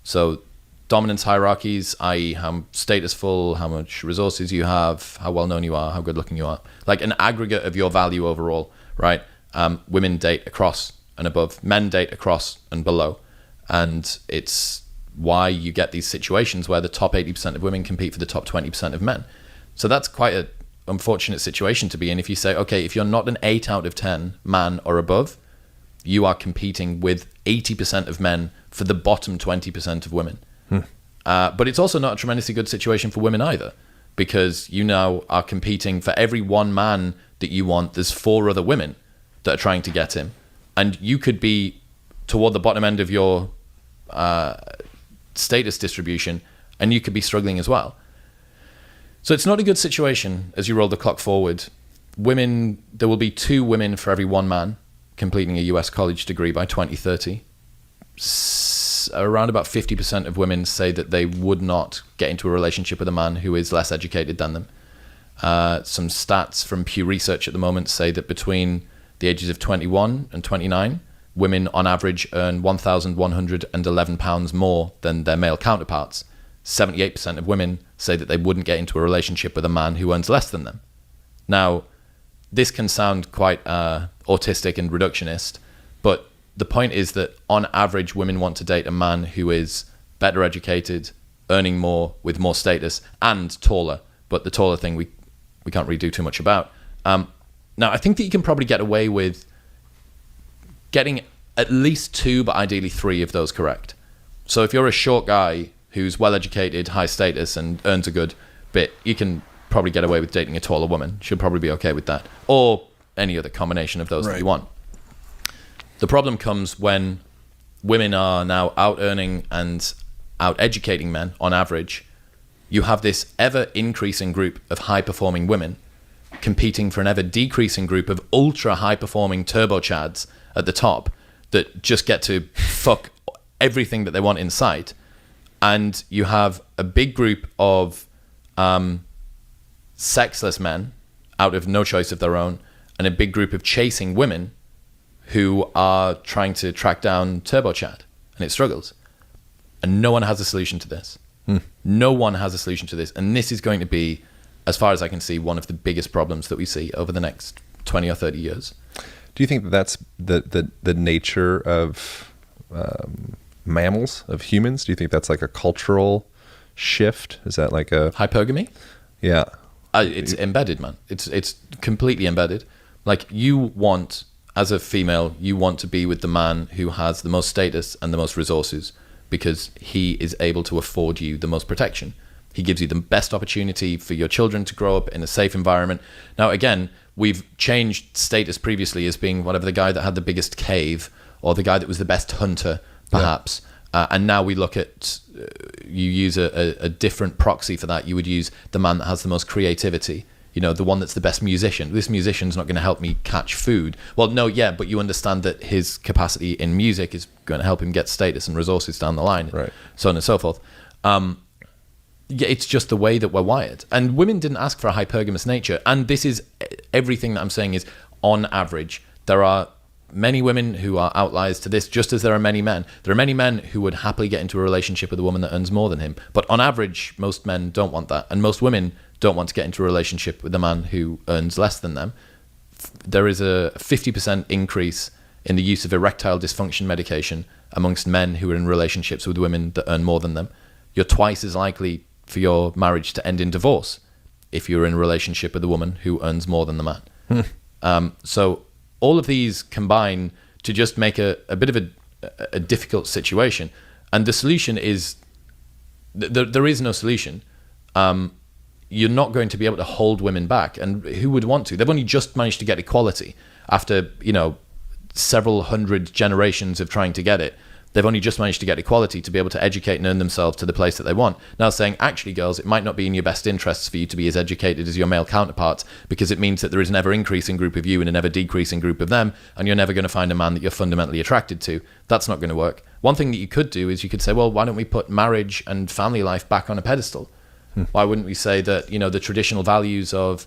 So dominance hierarchies, i.e. how statusful, how much resources you have, how well known you are, how good looking you are, like an aggregate of your value overall, right? Women date across and above, men date across and below. And it's why you get these situations where the top 80% of women compete for the top 20% of men. So that's quite an unfortunate situation to be in if you say, okay, if you're not an 8 out of 10 man or above, you are competing with 80% of men for the bottom 20% of women. But it's also not a tremendously good situation for women either, because you now are competing for every one man that you want. There's 4 other women that are trying to get him. And you could be toward the bottom end of your status distribution, and you could be struggling as well. So it's not a good situation as you roll the clock forward. Women, there will be 2 women for every 1 man completing a US college degree by 2030. Around about 50% of women say that they would not get into a relationship with a man who is less educated than them. Some stats from Pew Research at the moment say that between the ages of 21 and 29, women on average earn £1,111 more than their male counterparts. 78% of women say that they wouldn't get into a relationship with a man who earns less than them. Now, this can sound quite autistic and reductionist, but the point is that on average, women want to date a man who is better educated, earning more, with more status, and taller. But the taller thing we can't really do too much about. Now, I think that you can probably get away with getting at least 2, but ideally 3 of those correct. So if you're a short guy who's well-educated, high status, and earns a good bit, you can probably get away with dating a taller woman. She'll probably be okay with that. Or any other combination of those that you want. The problem comes when women are now out-earning and out-educating men on average. You have this ever-increasing group of high-performing women competing for an ever-decreasing group of ultra-high-performing turbo-chads at the top that just get to fuck everything that they want in sight. And you have a big group of sexless men out of no choice of their own, and a big group of chasing women who are trying to track down turbo chad, and it struggles. And no one has a solution to this. No one has a solution to this. And this is going to be, as far as I can see, one of the biggest problems that we see over the next 20 or 30 years. Do you think that that's the nature of mammals, of humans? Do you think that's like a cultural shift? Is that like a... Hypergamy? Yeah. It's embedded, man. It's completely embedded. Like, you want, as a female, you want to be with the man who has the most status and the most resources, because he is able to afford you the most protection. He gives you the best opportunity for your children to grow up in a safe environment. Now, again, we've changed status previously as being whatever, the guy that had the biggest cave, or the guy that was the best hunter, perhaps. Yeah. And now we look at, you use a different proxy for that. You would use the man that has the most creativity, you know, the one that's the best musician. This musician's not going to help me catch food. Well, no, yeah, but you understand that his capacity in music is going to help him get status and resources down the line, right, so on and so forth. Yeah, it's just the way that we're wired. And women didn't ask for a hypergamous nature. And this is, everything that I'm saying is on average. There are many women who are outliers to this, just as there are many men. There are many men who would happily get into a relationship with a woman that earns more than him. But on average, most men don't want that. And most women don't want to get into a relationship with a man who earns less than them. There is a 50% increase in the use of erectile dysfunction medication amongst men who are in relationships with women that earn more than them. You're twice as likely for your marriage to end in divorce if you're in a relationship with a woman who earns more than the man. So all of these combine to just make a bit of a difficult situation. And the solution is, there is no solution. You're not going to be able to hold women back. And who would want to? They've only just managed to get equality after, several hundred generations of trying to get it. They've only just managed to get equality to be able to educate and earn themselves to the place that they want. Now saying, actually, girls, it might not be in your best interests for you to be as educated as your male counterparts, because it means that there is an ever-increasing group of you and an ever-decreasing group of them, and you're never going to find a man that you're fundamentally attracted to. That's not going to work. One thing that you could do is you could say, well, why don't we put marriage and family life back on a pedestal? Why wouldn't we say that, the traditional values of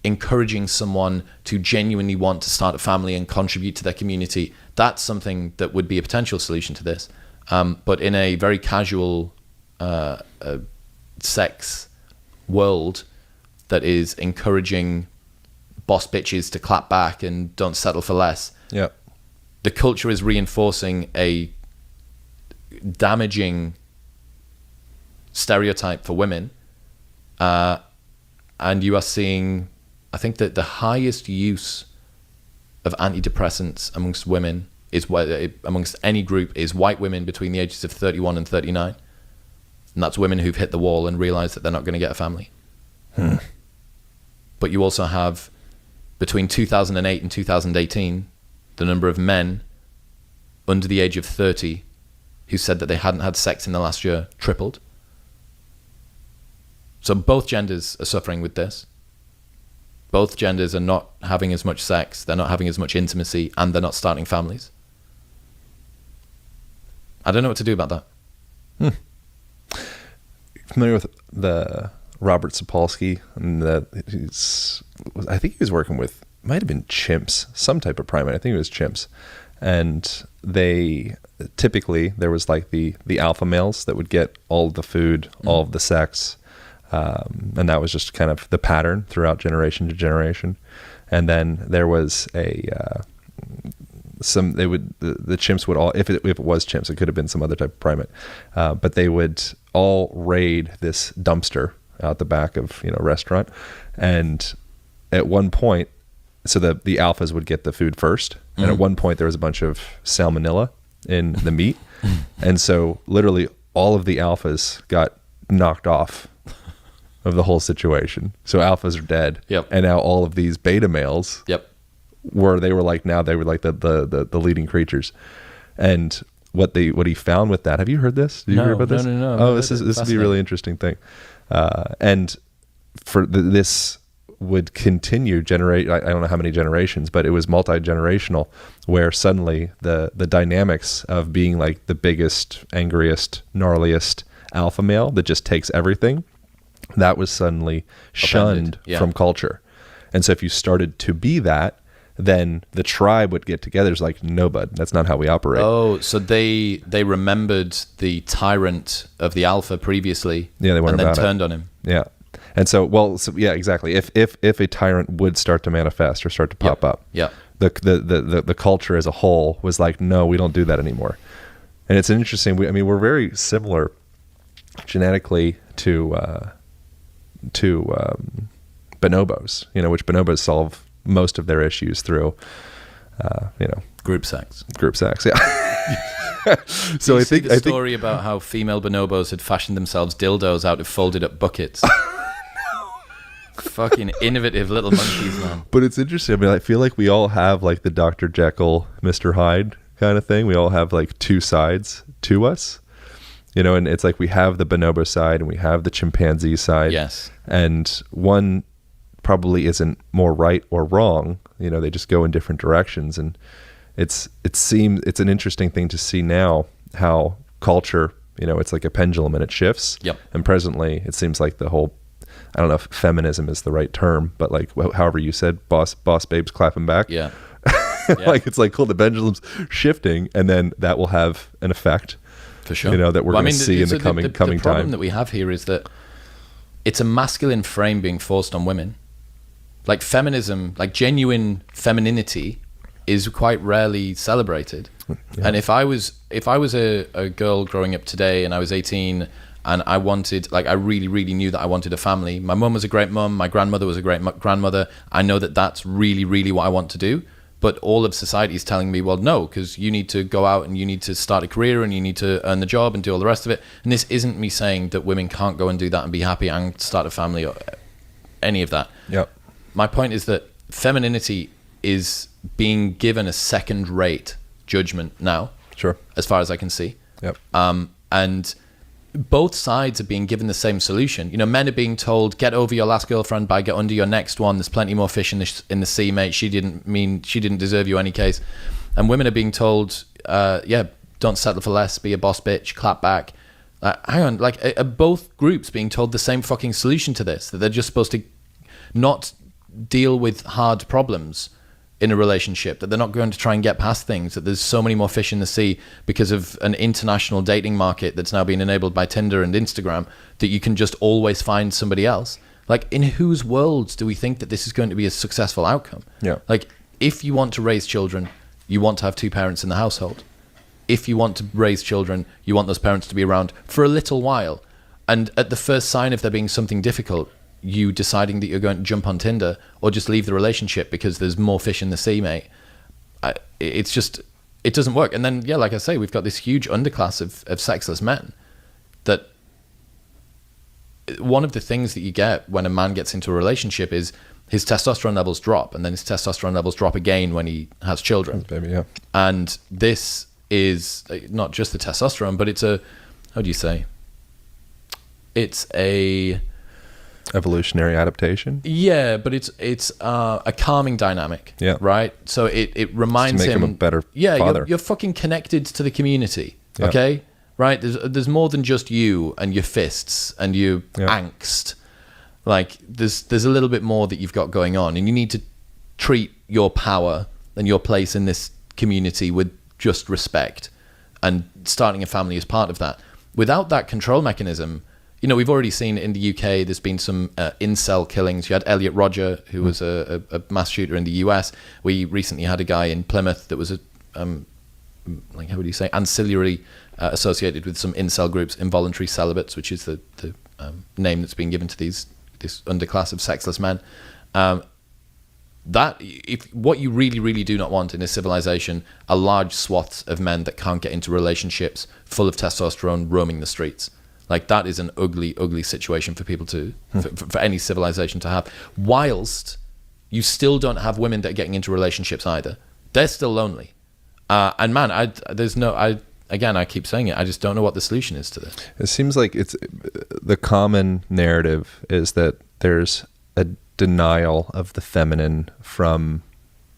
encouraging someone to genuinely want to start a family and contribute to their community, that's something that would be a potential solution to this. But in a very casual sex world that is encouraging boss bitches to clap back and don't settle for less. Yeah. The culture is reinforcing a damaging stereotype for women. And you are seeing, I think that the highest use of antidepressants amongst women is amongst any group is white women between the ages of 31 and 39. And that's women who've hit the wall and realized that they're not going to get a family. But you also have, between 2008 and 2018, the number of men under the age of 30 who said that they hadn't had sex in the last year tripled. So both genders are suffering with this. Both genders are not having as much sex, they're not having as much intimacy, and they're not starting families. I don't know what to do about that. Familiar with the Robert Sapolsky? And I think he was working with, might have been chimps, some type of primate. I think it was chimps. And they typically, there was like the alpha males that would get all of the food, all of the sex. And that was just kind of the pattern throughout generation to generation. And then there was the chimps would all, if it was chimps, it could have been some other type of primate, but they would all raid this dumpster out the back of, a restaurant. And at one point, so the alphas would get the food first. And at one point there was a bunch of salmonella in the meat. And so literally all of the alphas got knocked off of the whole situation. So alphas are dead. Yep. And now all of these beta males were like the leading creatures. And what he found with that, have you heard this? Did you hear about this? No. Oh, this would be a really interesting thing. And for this would continue generate, I don't know how many generations, but it was multi-generational, where suddenly the dynamics of being like the biggest, angriest, gnarliest alpha male that just takes everything, that was suddenly shunned from culture. And so if you started to be that, then the tribe would get together. It's like, no, bud, that's not how we operate. Oh, so they remembered the tyrant of the alpha previously, they weren't, and then turned on him. Yeah. And so, exactly. If a tyrant would start to manifest or start to pop up, the culture as a whole was like, no, we don't do that anymore. And it's an interesting. We're very similar genetically to bonobos. Which bonobos solve most of their issues through, group sex. Yeah. So I think the story about how female bonobos had fashioned themselves dildos out of folded up buckets. Fucking innovative little monkeys, man. But it's interesting. I feel like we all have like the Dr. Jekyll, Mr. Hyde kind of thing. We all have like two sides to us, and it's like we have the bonobo side and we have the chimpanzee side. Yes. And one probably isn't more right or wrong. They just go in different directions. And it's an interesting thing to see now how culture, it's like a pendulum and it shifts. Yep. And presently it seems like the whole, I don't know if feminism is the right term, but like however you said, boss babes clapping back. Yeah. Like it's like, cool, the pendulum's shifting, and then that will have an effect. For sure. That we're going to see in the coming time. The problem that we have here is that it's a masculine frame being forced on women. Like feminism, like genuine femininity is quite rarely celebrated. Yeah. And if I was a girl growing up today and I was 18 and I wanted, like, I really, really knew that I wanted a family. My mum was a great mum. My grandmother was a great grandmother. I know that that's really, really what I want to do. But all of society is telling me, well, no, because you need to go out and you need to start a career and you need to earn the job and do all the rest of it. And this isn't me saying that women can't go and do that and be happy and start a family or any of that. Yep. My point is that femininity is being given a second-rate judgment now. Sure. As far as I can see. Yep. And both sides are being given the same solution. Men are being told, get over your last girlfriend by get under your next one. There's plenty more fish in the sea, mate. She didn't deserve you any case. And women are being told, don't settle for less, be a boss bitch, clap back. Hang on, are both groups being told the same fucking solution to this? That they're just supposed to not deal with hard problems in a relationship, that they're not going to try and get past things, that there's so many more fish in the sea because of an international dating market that's now being enabled by Tinder and Instagram, that you can just always find somebody else. Like, in whose worlds do we think that this is going to be a successful outcome? Yeah. Like, if you want to raise children, you want to have two parents in the household. If you want to raise children, you want those parents to be around for a little while. And at the first sign of there being something difficult, you deciding that you're going to jump on Tinder or just leave the relationship because there's more fish in the sea, mate. It's just, it doesn't work. And then, yeah, like I say, we've got this huge underclass of sexless men that one of the things that you get when a man gets into a relationship is his testosterone levels drop, and then his testosterone levels drop again when he has children. Baby, yeah. And this is not just the testosterone, but it's a, how do you say? It's a evolutionary adaptation. Yeah, but it's a calming dynamic. Yeah. Right. So it reminds to make him a better father. You're fucking connected to the community. Yeah. Okay. Right. There's more than just you and your fists and your angst. Like there's a little bit more that you've got going on, and you need to treat your power and your place in this community with just respect, and starting a family is part of that. Without that control mechanism, you know, we've already seen in the UK, there's been some incel killings. You had Elliot Rodger, who was a mass shooter in the US. We recently had a guy in Plymouth that was like, how would you say, ancillary associated with some incel groups, involuntary celibates, which is the name that's been given to this underclass of sexless men. That if what you really, really do not want in a civilization are large swaths of men that can't get into relationships, full of testosterone, roaming the streets. Like that is an ugly, ugly situation for people to, for any civilization to have. Whilst you still don't have women that are getting into relationships either. They're still lonely. And man, I keep saying it, I just don't know what the solution is to this. It seems like it's the common narrative is that there's a denial of the feminine from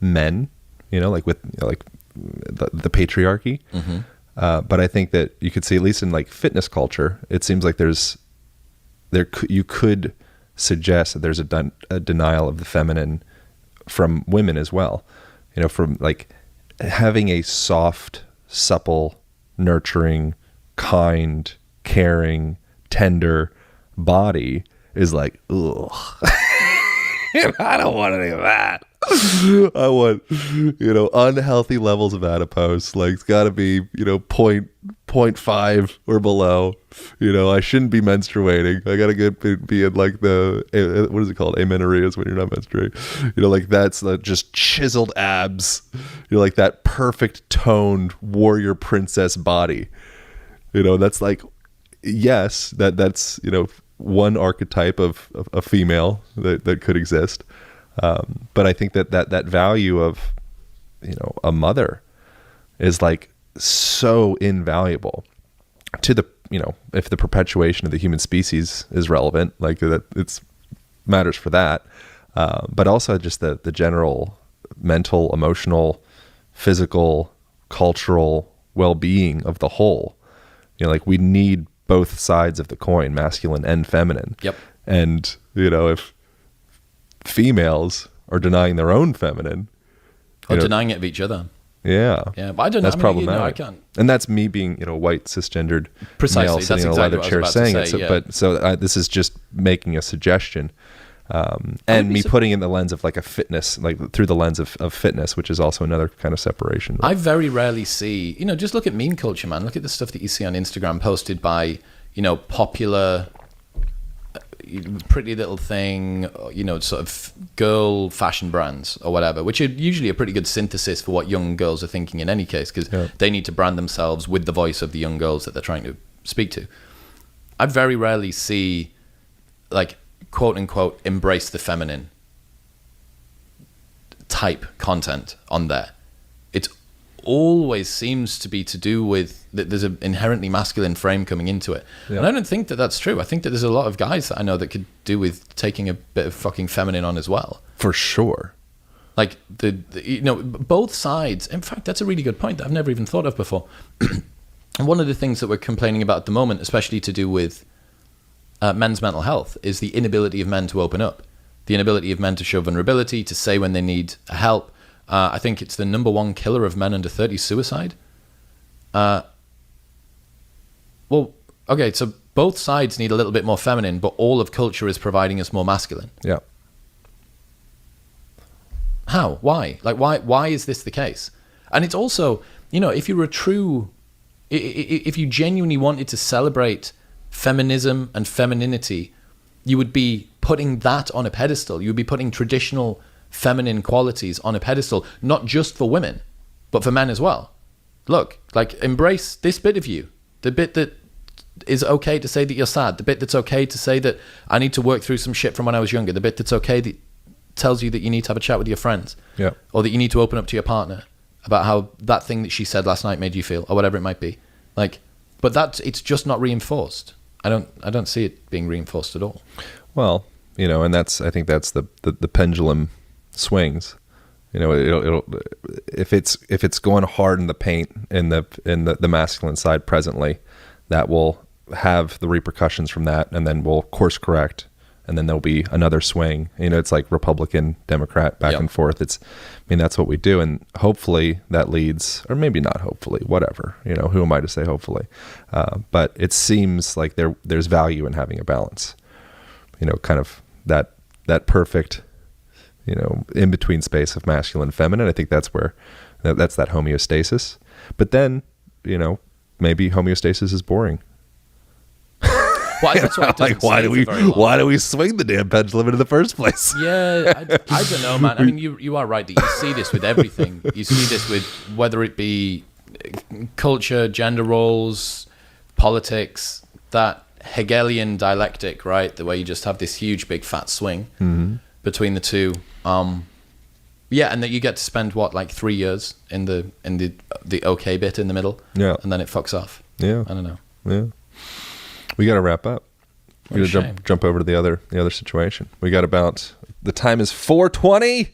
men, you know, like with the patriarchy. Mm-hmm. But I think that you could see, at least in like fitness culture, it seems like you could suggest that there's a denial of the feminine from women as well. You know, from like having a soft, supple, nurturing, kind, caring, tender body is like, ugh. I don't want any of that. I want, unhealthy levels of adipose. Like, it's got to be, 0.5 or below. I shouldn't be menstruating. I got to be in like what is it called? Amenorrhea is when you're not menstruating. Like that's just chiseled abs. Like that perfect toned warrior princess body. That's like, yes, that's, one archetype of a female that could exist. But I think that value of, a mother is like so invaluable to the, if the perpetuation of the human species is relevant, like that it's matters for that. But also just the general mental, emotional, physical, cultural well-being of the whole. Like we need both sides of the coin, masculine and feminine. Yep. And, if females are denying their own feminine. Or denying it of each other. Yeah. Yeah, but I don't know. That's problematic. I can't. And that's me being, white, cisgendered Precisely. male sitting in a leather chair saying it. So this is just making a suggestion. And me putting in the lens of like a fitness, like through the lens of fitness, which is also another kind of separation. I very rarely see, just look at meme culture, man. Look at the stuff that you see on Instagram posted by, popular Pretty Little Thing, sort of girl fashion brands or whatever, which are usually a pretty good synthesis for what young girls are thinking in any case, because they need to brand themselves with the voice of the young girls that they're trying to speak to. I very rarely see, like, quote unquote, embrace the feminine type content on there. It always seems to be to do with that there's an inherently masculine frame coming into it. Yeah. And I don't think that that's true. I think that there's a lot of guys that I know that could do with taking a bit of fucking feminine on as well. For sure. Like both sides. In fact, that's a really good point that I've never even thought of before. And one of the things that we're complaining about at the moment, especially to do with men's mental health, is the inability of men to open up, the inability of men to show vulnerability, to say when they need help, I think it's the number one killer of men under 30, suicide. Well, okay, so both sides need a little bit more feminine, but all of culture is providing us more masculine. Yeah. How? Why? Like, why is this the case? And it's also, if you're if you genuinely wanted to celebrate feminism and femininity, you would be putting that on a pedestal. You would be putting traditional feminine qualities on a pedestal, not just for women, but for men as well. Look, like, embrace this bit of you, the bit that is okay to say that you're sad, the bit that's okay to say that I need to work through some shit from when I was younger, the bit that's okay that tells you that you need to have a chat with your friends, or that you need to open up to your partner about how that thing that she said last night made you feel, or whatever it might be. Like, but it's just not reinforced. I don't see it being reinforced at all. Well, and I think that's the pendulum swings. It'll if it's going hard in the paint in the masculine side presently, that will have the repercussions from that, and then we'll course correct, and then there'll be another swing. It's like Republican, Democrat, back and forth. That's what we do, and hopefully that leads, or maybe not hopefully, whatever. Who am I to say hopefully? But it seems like there's value in having a balance. Kind of that perfect, in between space of masculine and feminine. I think that's where that's that homeostasis. But then, maybe homeostasis is boring. Well, that's what like, why do we swing the damn pendulum in the first place? Yeah, I don't know, man. I mean, you are right that you see this with everything. You see this with whether it be culture, gender roles, politics, that Hegelian dialectic, right? The way you just have this huge, big, fat swing between the two. Yeah, and that you get to spend like 3 years in the okay bit in the middle. Yeah, and then it fucks off. Yeah, I don't know. Yeah. We got to wrap up. We got to jump over to the other situation. We got about, the time is 4:20.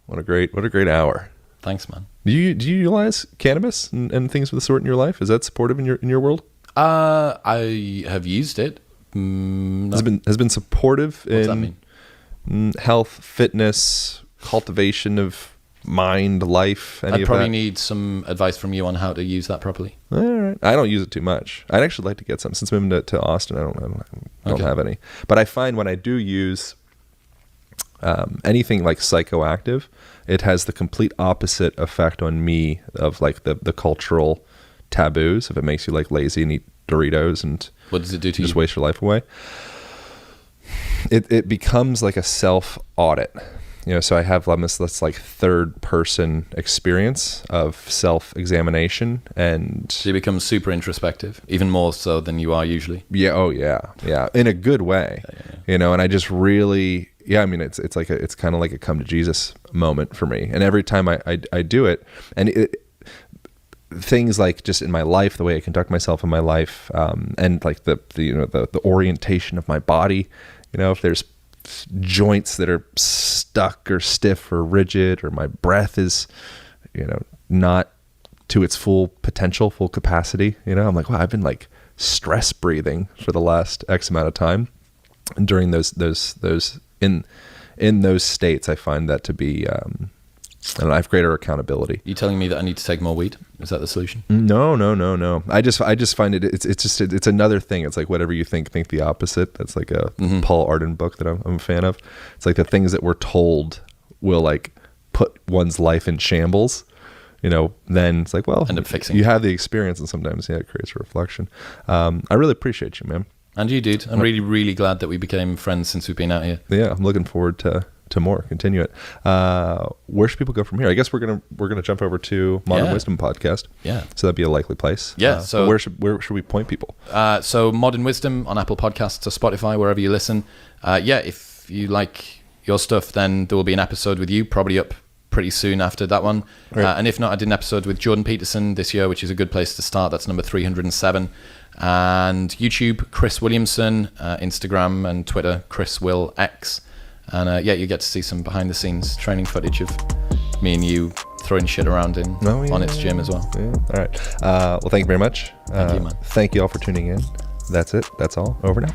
What a great hour. Thanks, man. Do you utilize cannabis and things of the sort in your life? Is that supportive in your world? I have used it. Has been supportive in that mean? Health, fitness, cultivation of mind, life, I'd probably need some advice from you on how to use that properly. All right. I don't use it too much. I'd actually like to get some. Since moving to Austin, I don't have any. But I find when I do use anything like psychoactive, it has the complete opposite effect on me of like the cultural taboos. If it makes you like lazy and eat Doritos and what does it do to you? Just waste your life away. It becomes like a self audit. So I have this like third person experience of self-examination, and so you become super introspective, even more so than you are usually. Yeah. Oh yeah. In a good way, and I just really, it's kind of like a come to Jesus moment for me. And every time I do it, and things like just in my life, the way I conduct myself in my life, and like the orientation of my body, if there's joints that are stuck or stiff or rigid, or my breath is not to its full potential, full capacity, I'm like, wow, I've been like stress breathing for the last X amount of time. And during those in those states, I find that to be I have greater accountability. You telling me that I need to take more weed? Is that the solution? No. I just find it's another thing. It's like whatever you think the opposite. That's like a Paul Arden book that I'm a fan of. It's like the things that we're told will like put one's life in shambles. Then it's like, well, end up fixing. You have the experience, and sometimes it creates a reflection. I really appreciate you, man. And you, dude. I'm really, really glad that we became friends since we've been out here. Yeah, I'm looking forward to more. Continue it. Where should people go from here? I guess we're gonna jump over to Modern Wisdom Podcast. Yeah. So that'd be a likely place. Yeah. So where should we point people? So Modern Wisdom on Apple Podcasts or Spotify, wherever you listen. If you like your stuff, then there will be an episode with you probably up pretty soon after that one. Right. And if not, I did an episode with Jordan Peterson this year, which is a good place to start. That's number 307. And YouTube, Chris Williamson, Instagram and Twitter, Chris Will X. And you get to see some behind the scenes training footage of me and you throwing shit around on its gym as well. Yeah. All right. Well, thank you very much. Thank you, man. Thank you all for tuning in. That's it. That's all. Over now.